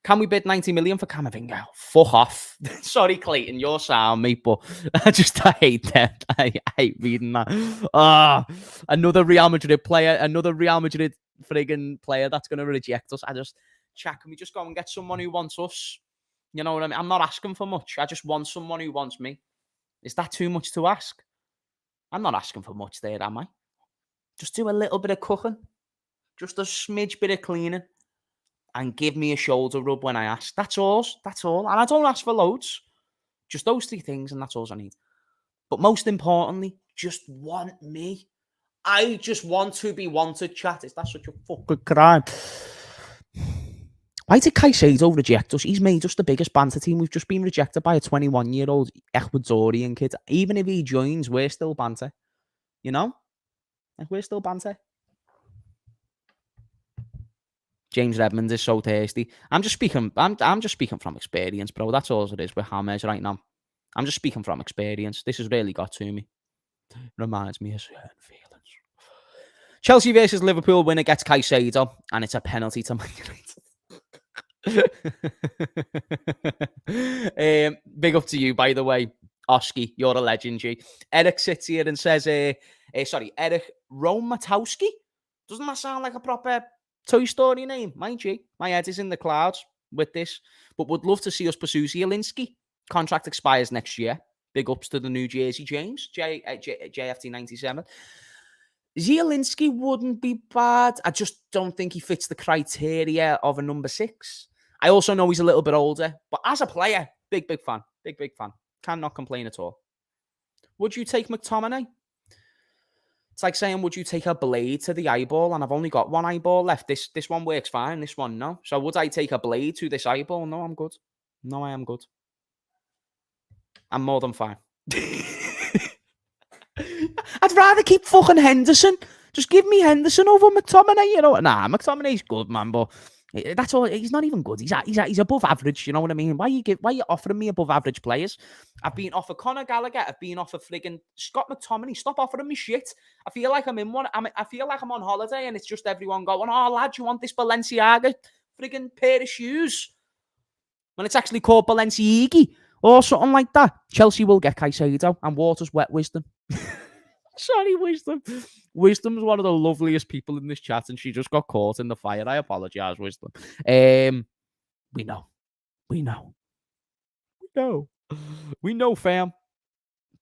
Can we bid 90 million for Camavinga? Fuck off. Sorry, Clayton, you're sound, mate, but I hate that. I hate reading that. Another Real Madrid player, another Real Madrid friggin' player that's going to reject us. Chat, can we just go and get someone who wants us? You know what I mean? I'm not asking for much. I just want someone who wants me. Is that too much to ask? I'm not asking for much there, am I? Just do a little bit of cooking. Just a smidge bit of cleaning. And give me a shoulder rub when I ask. That's all. That's all. And I don't ask for loads. Just those 3 things, and that's all I need. But most importantly, just want me. I just want to be wanted, chat. Is that such a fucking crime? Why did CAICEDO reject us? He's made us the biggest banter team. We've just been rejected by a 21-year-old Ecuadorian kid. Even if he joins, we're still banter. You know? Like, we're still banter. James Redmond is so thirsty. I'm just speaking from experience, bro. That's all it is with Hamez right now. I'm just speaking from experience. This has really got to me. Reminds me of certain feelings. Chelsea versus Liverpool winner gets CAICEDO, and it's a penalty to Man United. Big up to you, by the way, Oski. You're a legend, G. Eric sits here and says, Eric Romatowski. Doesn't that sound like a proper Toy Story name? Mind you, my head is in the clouds with this, but would love to see us pursue Zielinski. Contract expires next year. Big ups to the New Jersey James, JFT 97. Zielinski wouldn't be bad. I just don't think he fits the criteria of a number 6. I also know he's a little bit older, but as a player, big fan. Big fan. Cannot complain at all. Would you take McTominay? It's like saying, would you take a blade to the eyeball? And I've only got one eyeball left. This one works fine. This one, no. So would I take a blade to this eyeball? No, I'm good. No, I am good. I'm more than fine. I'd rather keep fucking Henderson. Just give me Henderson over McTominay, you know. Nah, McTominay's good, man, but that's all. He's not even good. He's above average, you know what I mean? Why are you offering me above average players? I've been offered Conor Gallagher. I've been offered friggin' Scott McTominay. Stop offering me shit. I feel like I'm in one. I feel like I'm on holiday and it's just everyone going, oh, lad, you want this Balenciaga friggin' pair of shoes? When it's actually called Balenciaga or something like that. Chelsea will get CAICEDO and Waters wet Wisdom. Sorry, Wisdom. Wisdom's one of the loveliest people in this chat, and she just got caught in the fire. I apologize, Wisdom. We know, fam.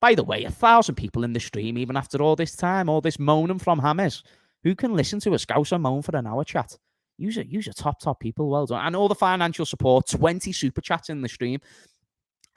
By the way, 1,000 people in the stream, even after all this time, all this moaning from Hamez. Who can listen to a Scouser moan for an hour, chat? Use it, top people. Well done. And all the financial support, 20 super chats in the stream.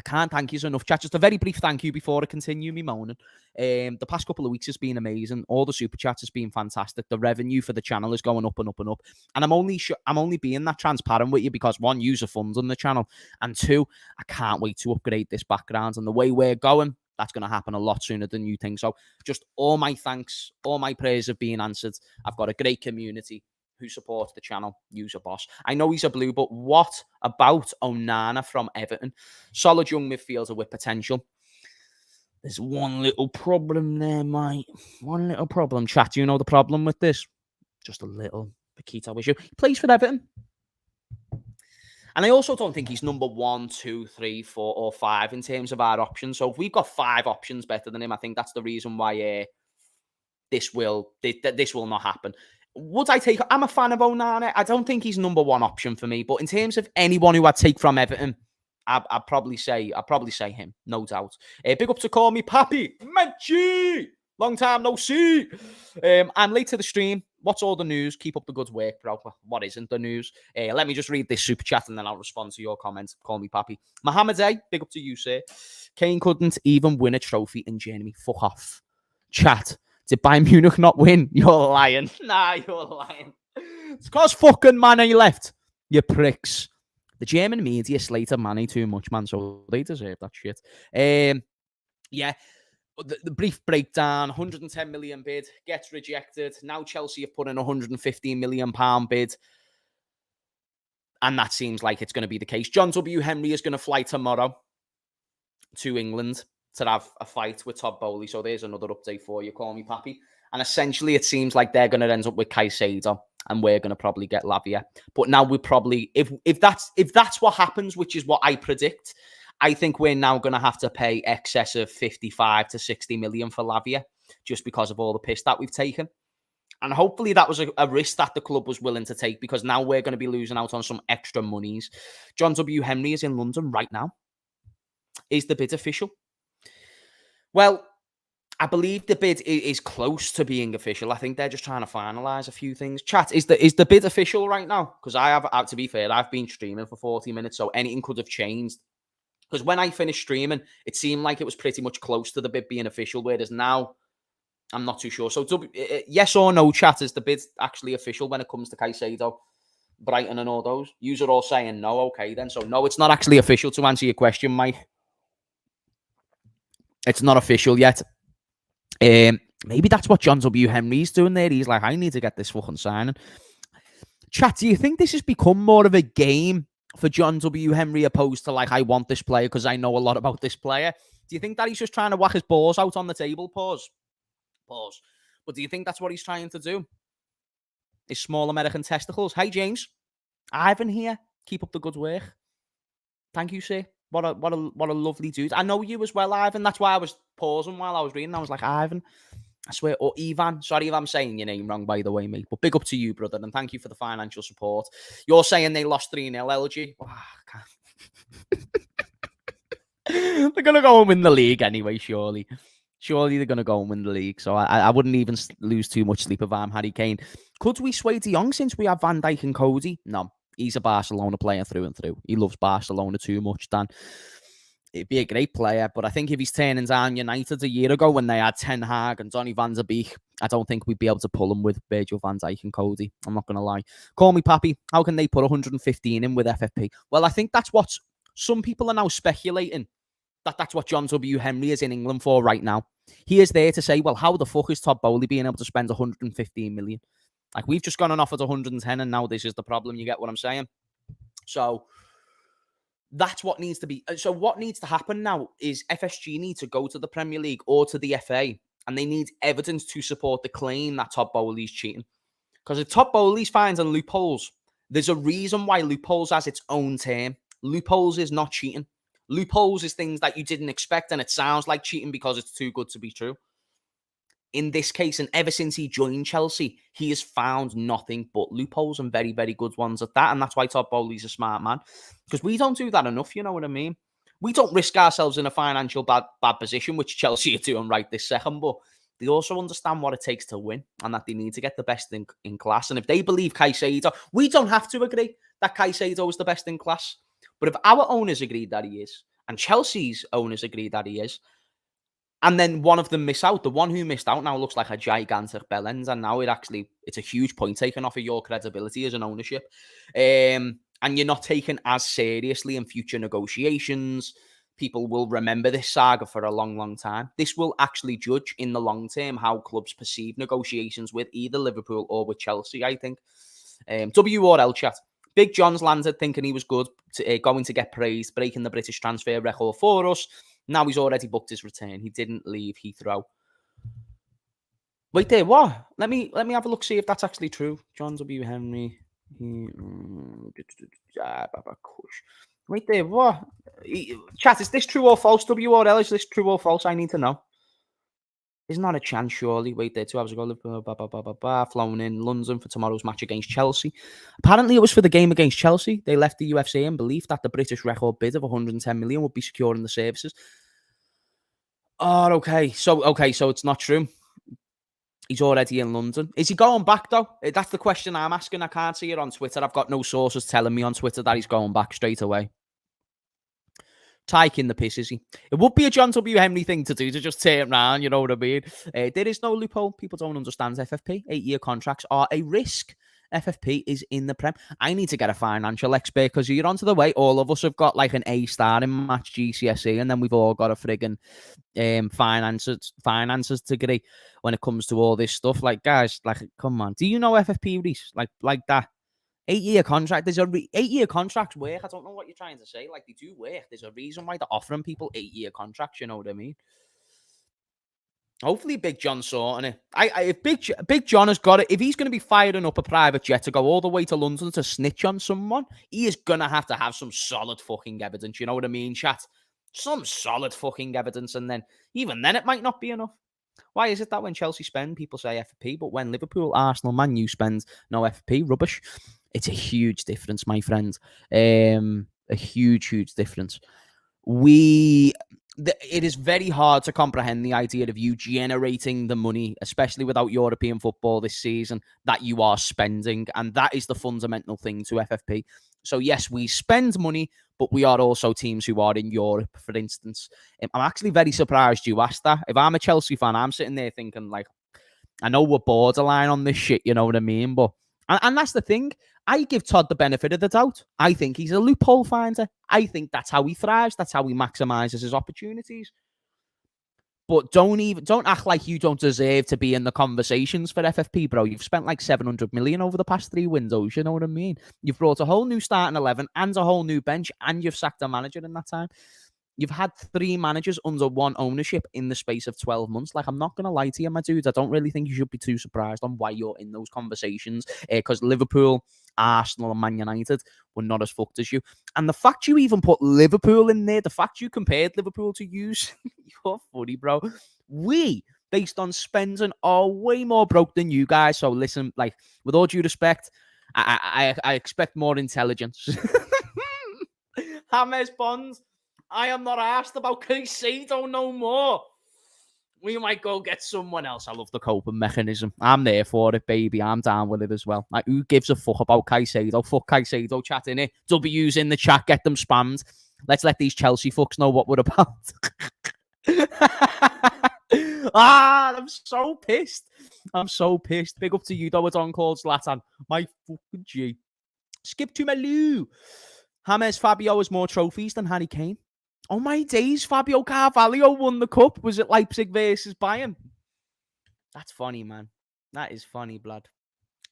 I can't thank you enough, chat. Just a very brief thank you before I continue me moaning. The past couple of weeks has been amazing. All the super chats has been fantastic. The revenue for the channel is going up and up and up. And I'm only being that transparent with you because 1, user funds on the channel, and 2, I can't wait to upgrade this background. And the way we're going, that's going to happen a lot sooner than you think. So just all my thanks, all my prayers have been answered. I've got a great community who supports the channel. User boss. I know he's a blue, but what about Onana from Everton? Solid young midfielder with potential. There's one little problem there, mate. One little problem. Chat, do you know the problem with this? Just a little Paquito issue. He plays for Everton. And I also don't think he's number 1, 2, 3, 4, or 5 in terms of our options. So if we've got 5 options better than him, I think that's the reason why this will not happen. Would I take? I'm a fan of Onana. I don't think he's number 1 option for me. But in terms of anyone who I'd take from Everton, I'd probably say him, no doubt. Big up to call me Pappy Menchie. Long time no see. I'm late to the stream. What's all the news? Keep up the good work, bro. What isn't the news? Let me just read this super chat and then I'll respond to your comments. Call me Pappy. Mohammed A. Big up to you, sir. Kane couldn't even win a trophy in Germany. Fuck off. Chat. Did Bayern Munich not win? You're lying. Nah, you're lying. It's because fucking Mane left. You pricks. The German media slated Mane too much, man, so they deserve that shit. Yeah. The brief breakdown: 110 million bid gets rejected. Now Chelsea have put in 115 million pound bid, and that seems like it's going to be the case. John W. Henry is going to fly tomorrow to England to have a fight with Todd Boehly. So there's another update for you. Call me Pappy. And essentially, it seems like they're going to end up with CAICEDO, and we're going to probably get Lavia. But now we probably, if that's what happens, which is what I predict, I think we're now going to have to pay excess of 55 to 60 million for Lavia, just because of all the piss that we've taken. And hopefully that was a risk that the club was willing to take, because now we're going to be losing out on some extra monies. John W. Henry is in London right now. Is the bid official? Well, I believe the bid is close to being official. I think they're just trying to finalise a few things. Chat, is the bid official right now? Because I have, to be fair, I've been streaming for 40 minutes, so anything could have changed. Because when I finished streaming, it seemed like it was pretty much close to the bid being official, whereas now, I'm not too sure. So, yes or no, chat, is the bid actually official when it comes to CAICEDO, Brighton and all those? Yous are all saying no. Okay, then. So, no, it's not actually official, to answer your question, Mike. It's not official yet. Maybe that's what John W. Henry's doing there. He's like, I need to get this fucking signing. Chat, do you think this has become more of a game for John W. Henry opposed to, like, I want this player because I know a lot about this player? Do you think that he's just trying to whack his balls out on the table? Pause. But do you think that's what he's trying to do? His small American testicles. Hi, James. Ivan here. Keep up the good work. Thank you, sir. What a lovely dude. I know you as well, Ivan. That's why I was pausing while I was reading. I was like, Ivan, I swear, or Ivan. Sorry if I'm saying your name wrong, by the way, mate. But big up to you, brother, and thank you for the financial support. You're saying they lost 3-0, LG. Oh, they're going to go and win the league anyway, surely. Surely they're going to go and win the league. So I wouldn't even lose too much sleep if I'm Harry Kane. Could we sway De Jong since we have Van Dijk and Cody? No. He's a Barcelona player through and through. He loves Barcelona too much, Dan. It'd be a great player, but I think if he's turning down United a year ago when they had Ten Hag and Donny van der Beek, I don't think we'd be able to pull him with Virgil van Dijk and Cody. I'm not going to lie. Call me Pappy. How can they put 115 in with FFP? Well, I think that's what some people are now speculating, that's what John W. Henry is in England for right now. He is there to say, well, how the fuck is Todd Boehly being able to spend 115 million? Like, we've just gone and offered 110, and now this is the problem. You get what I'm saying? So that's what needs to be. So what needs to happen now is FSG need to go to the Premier League or to the FA, and they need evidence to support the claim that Todd Boehly's cheating. Because if Todd Boehly's finding loopholes, there's a reason why loopholes has its own term. Loopholes is not cheating. Loopholes is things that you didn't expect, and it sounds like cheating because it's too good to be true. In this case, and ever since he joined Chelsea, he has found nothing but loopholes, and very, very good ones at that. And that's why Todd Boehly's a smart man, because we don't do that enough, you know what I mean? We don't risk ourselves in a financial bad position, which Chelsea are doing right this second, but they also understand what it takes to win, and that they need to get the best in class. And if they believe CAICEDO, we don't have to agree that CAICEDO is the best in class. But if our owners agree that he is, and Chelsea's owners agree that he is, and then one of them miss out, the one who missed out now looks like a gigantic bellend, and now it's a huge point taken off of your credibility as an ownership. And you're not taken as seriously in future negotiations. People will remember this saga for a long, long time. This will actually judge in the long term how clubs perceive negotiations with either Liverpool or with Chelsea, I think. WRL chat. Big John's landed thinking he was good, going to get praised, breaking the British transfer record for us. Now he's already booked his return. He didn't leave Heathrow. Wait there, what? Let me have a look, see if that's actually true. John W. Henry. Wait there, what? Chat, is this true or false? WRL, is this true or false? I need to know. There's not a chance, surely. Wait there, 2 hours ago, flown in London for tomorrow's match against Chelsea. Apparently, it was for the game against Chelsea. They left the UFC in belief that the British record bid of 110 million would be securing the services. Oh, okay. So it's not true. He's already in London. Is he going back, though? That's the question I'm asking. I can't see it on Twitter. I've got no sources telling me on Twitter that he's going back straight away. Taking the piss, is he? It would be a John W. Henry thing to do, to just turn around, you know what I mean? There is no loophole. People don't understand FFP. 8-year contracts are a risk. FFP is in the Prem. I need to get a financial expert because you're onto the way. All of us have got like an A star in match GCSE, and then we've all got a friggin' finances degree when it comes to all this stuff. Like, guys, like, come on. Do you know FFP, Reese? Like that 8-year contract. There's a 8-year contracts work. I don't know what you're trying to say. Like, they do work. There's a reason why they're offering people 8-year contracts. You know what I mean? Hopefully, Big John sorting it. If Big John has got it, if he's going to be firing up a private jet to go all the way to London to snitch on someone, he is going to have some solid fucking evidence. You know what I mean, chat? Some solid fucking evidence, and then even then, it might not be enough. Why is it that when Chelsea spend, people say FFP, but when Liverpool, Arsenal, Man U spend, no FFP? Rubbish. It's a huge difference, my friend. A huge difference. It is very hard to comprehend the idea of you generating the money, especially without European football this season, that you are spending. And that is the fundamental thing to FFP. So, yes, we spend money, but we are also teams who are in Europe, for instance. I'm actually very surprised you asked that. If I'm a Chelsea fan, I'm sitting there thinking, like, I know we're borderline on this shit, you know what I mean? But and that's the thing. I give Todd the benefit of the doubt. I think he's a loophole finder. I think that's how he thrives. That's how he maximizes his opportunities. But don't act like you don't deserve to be in the conversations for FFP, bro. You've spent like 700 million over the past 3 windows. You know what I mean? You've brought a whole new starting 11 and a whole new bench, and you've sacked a manager in that time. You've had 3 managers under one ownership in the space of 12 months. Like, I'm not going to lie to you, my dudes. I don't really think you should be too surprised on why you're in those conversations. Because Liverpool, Arsenal, and Man United were not as fucked as you. And the fact you even put Liverpool in there, the fact you compared Liverpool to you, you're funny, bro. We, based on spending, are way more broke than you guys. So listen, like, with all due respect, I expect more intelligence. Hamez Bonds. I am not asked about CAICEDO no more. We might go get someone else. I love the coping mechanism. I'm there for it, baby. I'm down with it as well. Like, who gives a fuck about CAICEDO? Fuck CAICEDO chat in it. W's in the chat. Get them spammed. Let's let these Chelsea fucks know what we're about. I'm so pissed. I'm so pissed. Big up to you, though. It's on called Zlatan. My fucking G. Skip to Melu. Hamez Fabio has more trophies than Harry Kane. Oh my days, Fabio Carvalho won the cup. Was it Leipzig versus Bayern? That's funny, man. That is funny, blood.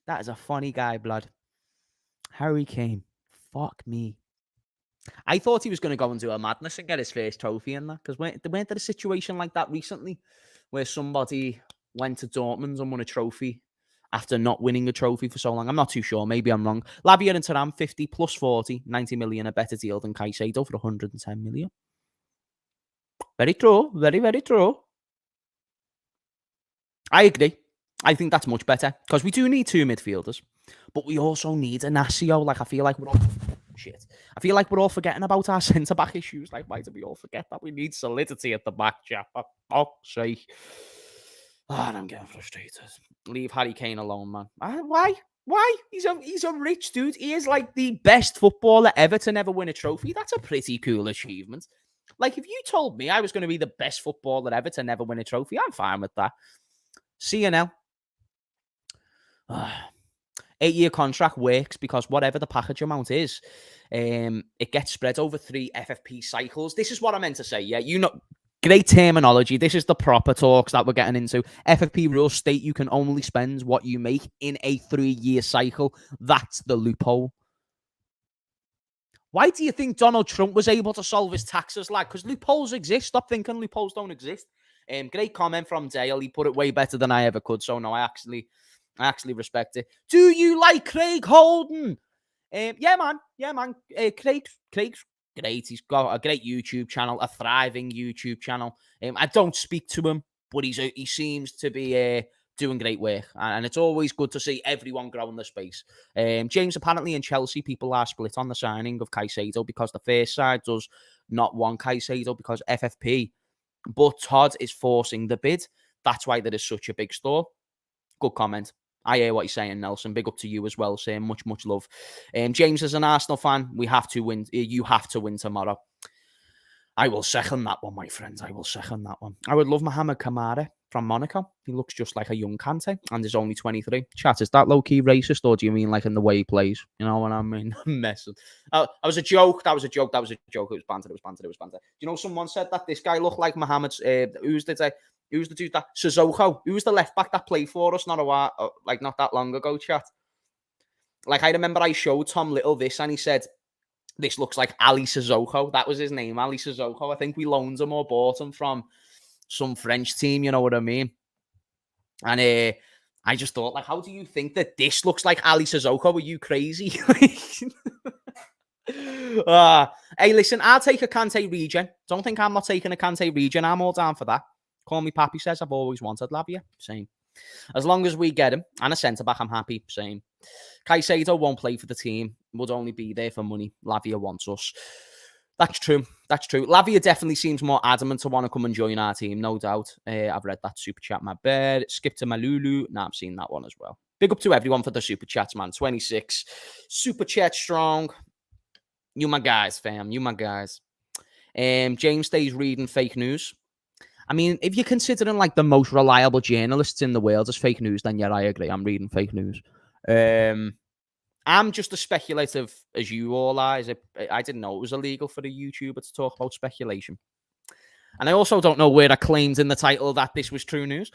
That is a funny guy, blood. Harry Kane. Fuck me. I thought he was going to go and do a madness and get his first trophy in that. Because weren't there a situation like that recently where somebody went to Dortmund and won a trophy after not winning a trophy for so long? I'm not too sure. Maybe I'm wrong. Lavia and Thuram, 50 plus 40, 90 million, a better deal than CAICEDO for 110 million. Very true. Very, very true. I agree. I think that's much better because we do need 2 midfielders, but we also need a Nasio. Like, I feel like we're all forgetting about our centre-back issues. Like, why do we all forget that we need solidity at the back, chap? For fuck's sake. And I'm getting frustrated. Leave Harry Kane alone, man. Why? He's a rich dude. He is like the best footballer ever to never win a trophy. That's a pretty cool achievement. Like, if you told me I was going to be the best footballer ever to never win a trophy, I'm fine with that. See you now. 8-year contract works because whatever the package amount is, it gets spread over 3 FFP cycles. This is what I meant to say. Yeah, you know, great terminology. This is the proper talks that we're getting into. FFP rules state you can only spend what you make in a 3-year cycle. That's the loophole. Why do you think Donald Trump was able to solve his taxes? Like, because loopholes exist. Stop thinking loopholes don't exist. Great comment from Dale. He put it way better than I ever could. So no, I actually respect it. Do you like Craig Holden? Yeah, man. Craig's great. He's got a great YouTube channel, a thriving YouTube channel. I don't speak to him, but he seems to be doing great work, and it's always good to see everyone grow in the space. James, apparently in Chelsea, people are split on the signing of CAICEDO because the first side does not want CAICEDO because FFP, but Todd is forcing the bid. That's why there is such a big store. Good comment. I hear what you're saying, Nelson. Big up to you as well, saying much love. James, as an Arsenal fan, we have to win. You have to win tomorrow. I will second that one, my friends. I will second that one. I would love Mohamed Kamara from Monaco. He looks just like a young Kante and is only 23. Chat, is that low-key racist, or do you mean like in the way he plays? You know what I mean? I'm messing. That was a joke. That was a joke. It was banter. Do you know someone said that this guy looked like Mohamed's, who's the dude that, Sissoko, who was the left back that played for us not that long ago, chat? Like, I remember I showed Tom Little this, and he said, this looks like Ali Sissoko. That was his name, Ali Sissoko. I think we loaned him or bought him from some French team, you know what I mean? And I just thought, like, how do you think that this looks like Ali Sissoko? Are you crazy? Hey, listen, I'll take a Kante regen. Don't think I'm not taking a Kante regen. I'm all down for that. Call me Pappy says, I've always wanted Lavia. Same. As long as we get him and a centre-back, I'm happy. Same. Caicedo won't play for the team. Would only be there for money. Lavia wants us. That's true. Lavia definitely seems more adamant to want to come and join our team, no doubt. I've read that super chat, my bad. Skip to Malulu. Nah, I've seen that one as well. Big up to everyone for the super chats, man. 26. Super chat strong. You my guys, fam. You my guys. James stays reading fake news. I mean, if you're considering like the most reliable journalists in the world as fake news, then yeah, I agree. I'm reading fake news. I'm just as speculative as you all are. I didn't know it was illegal for a YouTuber to talk about speculation. And I also don't know where I claimed in the title that this was true news.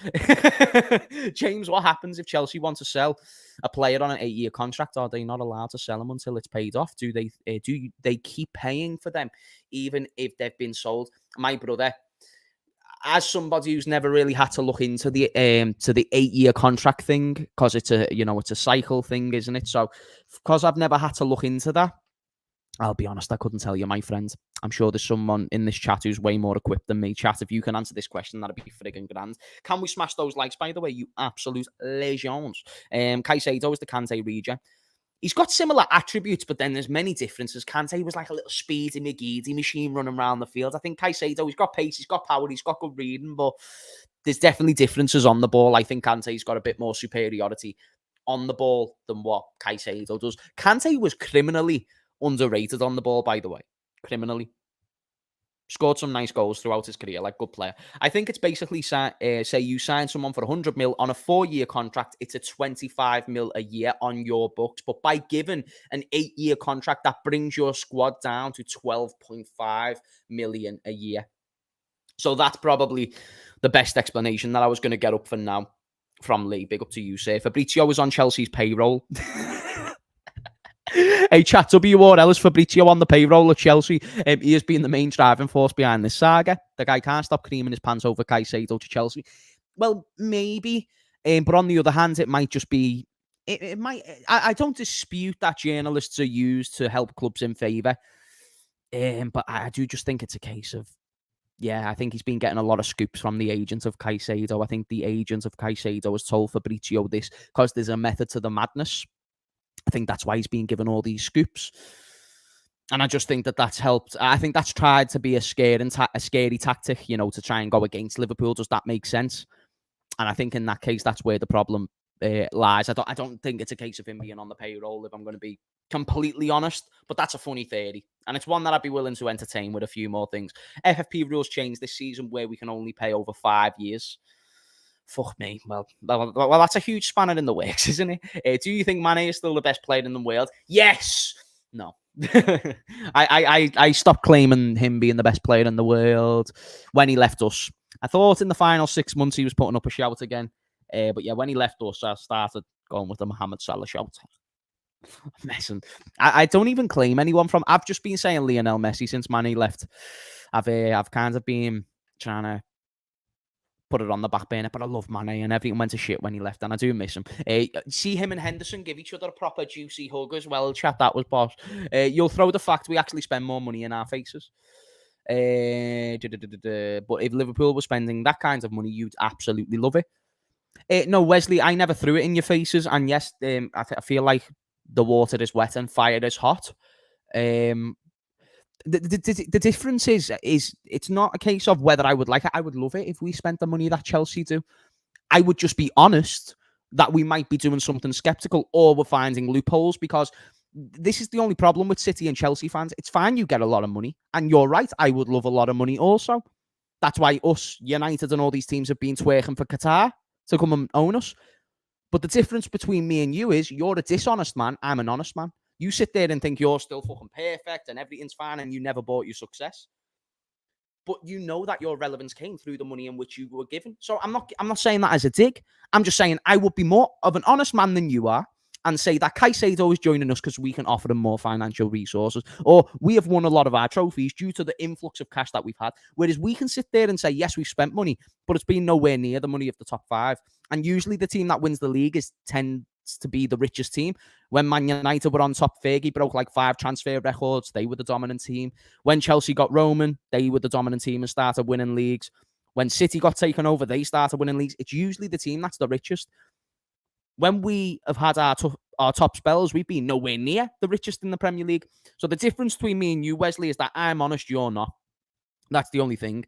James, what happens if Chelsea want to sell a player on an 8-year contract? Are they not allowed to sell them until it's paid off? Do they keep paying for them even if they've been sold? My brother, as somebody who's never really had to look into the 8-year contract thing, because it's a cycle thing, isn't it? So because I've never had to look into that, I'll be honest, I couldn't tell you, my friend. I'm sure there's someone in this chat who's way more equipped than me. Chat, if you can answer this question, that'd be friggin' grand. Can we smash those likes, by the way, you absolute legends? Caicedo is the Kante regen. He's got similar attributes, but then there's many differences. Kante was like a little speedy McGeady machine running around the field. I think Caicedo, he's got pace, he's got power, he's got good reading, but there's definitely differences on the ball. I think Kante's got a bit more superiority on the ball than what Caicedo does. Kante was criminally underrated on the ball, by the way. Criminally. Scored some nice goals throughout his career, like good player. I think it's basically say you sign someone for 100 mil on a 4-year contract, it's a 25 mil a year on your books. But by giving an 8-year contract, that brings your squad down to 12.5 million a year. So that's probably the best explanation that I was going to get up for now from Lee. Big up to you, sir. Fabrizio was on Chelsea's payroll. Hey, chat, WRL is Fabrizio on the payroll at Chelsea. He has been the main driving force behind this saga. The guy can't stop creaming his pants over Caicedo to Chelsea. Well, maybe. But on the other hand, it might just be... It might. I don't dispute that journalists are used to help clubs in favour. But I do just think it's a case of... Yeah, I think he's been getting a lot of scoops from the agent of Caicedo. I think the agent of Caicedo has told Fabrizio this because there's a method to the madness. I think that's why he's been given all these scoops. And I just think that that's helped. I think that's tried to be a scary tactic, to try and go against Liverpool. Does that make sense? And I think in that case, that's where the problem lies. I don't think it's a case of him being on the payroll, if I'm going to be completely honest. But that's a funny theory. And it's one that I'd be willing to entertain with a few more things. FFP rules changed this season where we can only pay over 5 years. Fuck me. Well, that's a huge spanner in the works, isn't it? Do you think Mane is still the best player in the world? Yes. No. I stopped claiming him being the best player in the world when he left us. I thought in the final 6 months he was putting up a shout again. But yeah, when he left us, I started going with the Mohamed Salah shout. I'm messing. I don't even claim anyone from... I've just been saying Lionel Messi since Mane left. I've kind of been trying to put it on the back burner, but I love Mane, and everything went to shit when he left, and I do miss him. See him and Henderson give each other a proper juicy hug as well. Chat, that was boss. You'll throw the fact we actually spend more money in our faces. But if Liverpool were spending that kind of money, you'd absolutely love it. No, Wesley, I never threw it in your faces, and yes, I feel like the water is wet and fire is hot. The difference is it's not a case of whether I would like it. I would love it if we spent the money that Chelsea do. I would just be honest that we might be doing something skeptical or we're finding loopholes, because this is the only problem with City and Chelsea fans. It's fine, you get a lot of money, and you're right, I would love a lot of money also. That's why us, United and all these teams have been twerking for Qatar to come and own us. But the difference between me and you is you're a dishonest man. I'm an honest man. You sit there and think you're still fucking perfect and everything's fine and you never bought your success. But you know that your relevance came through the money in which you were given. So I'm not saying that as a dig. I'm just saying I would be more of an honest man than you are and say that Caicedo is joining us because we can offer them more financial resources, or we have won a lot of our trophies due to the influx of cash that we've had. Whereas we can sit there and say, yes, we've spent money, but it's been nowhere near the money of the top five. And usually the team that wins the league tends to be the richest team. When Man United were on top, Fergie broke like 5 transfer records. They were the dominant team. When Chelsea got Roman, they were the dominant team and started winning leagues. When City got taken over, they started winning leagues. It's usually the team that's the richest. When we have had our top spells, we've been nowhere near the richest in the Premier League. So the difference between me and you, Wesley, is that I'm honest, you're not. That's the only thing.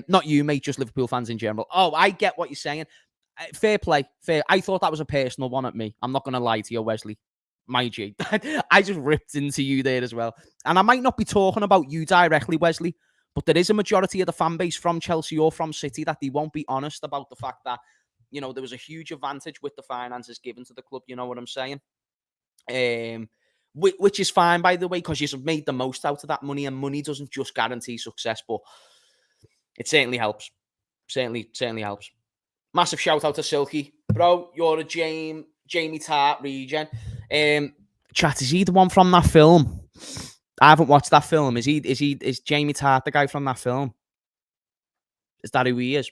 Not you, mate, just Liverpool fans in general. Oh, I get what you're saying. Fair play. Fair. I thought that was a personal one at me. I'm not going to lie to you, Wesley. My G. I just ripped into you there as well. And I might not be talking about you directly, Wesley, but there is a majority of the fan base from Chelsea or from City that they won't be honest about the fact that, you know, there was a huge advantage with the finances given to the club. You know what I'm saying? Which is fine, by the way, because you've made the most out of that money, and money doesn't just guarantee success, but it certainly helps. Certainly helps. Massive shout out to Silky. Bro, you're a Jamie Tart regen. Chat, is he the one from that film? I haven't watched that film. Is Jamie Tart the guy from that film? Is that who he is?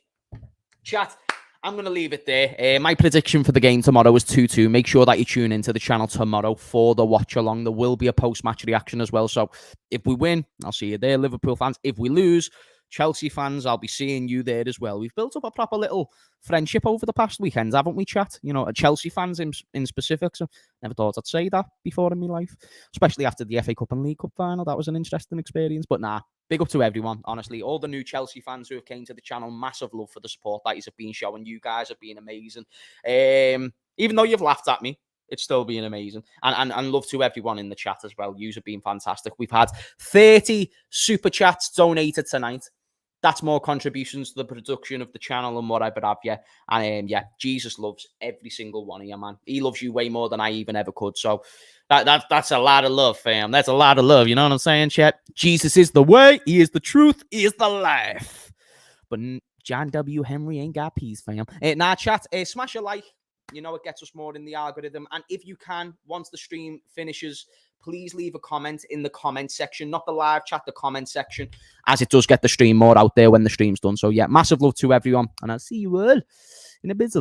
Chat, I'm going to leave it there. My prediction for the game tomorrow is 2-2. Make sure that you tune into the channel tomorrow for the watch along. There will be a post-match reaction as well. So if we win, I'll see you there, Liverpool fans. If we lose, Chelsea fans, I'll be seeing you there as well. We've built up a proper little friendship over the past weekends, haven't we, chat? You know, Chelsea fans in specific. So never thought I'd say that before in my life, especially after the FA Cup and League Cup final. That was an interesting experience. But nah, big up to everyone, honestly. All the new Chelsea fans who have came to the channel, massive love for the support that you've been showing. You guys have been amazing. Even though you've laughed at me, it's still been amazing. And love to everyone in the chat as well. Yous have been fantastic. We've had 30 super chats donated tonight. That's more contributions to the production of the channel and what I have, yeah. And yeah, Jesus loves every single one of you, man. He loves you way more than I even ever could. So that's a lot of love, fam. That's a lot of love. You know what I'm saying, chat? Jesus is the way. He is the truth. He is the life. But John W. Henry ain't got peace, fam. Nah, chat. Smash a like. You know, it gets us more in the algorithm. And if you can, once the stream finishes, please leave a comment in the comment section, not the live chat, the comment section, as it does get the stream more out there when the stream's done. So yeah, massive love to everyone, and I'll see you all in a bit.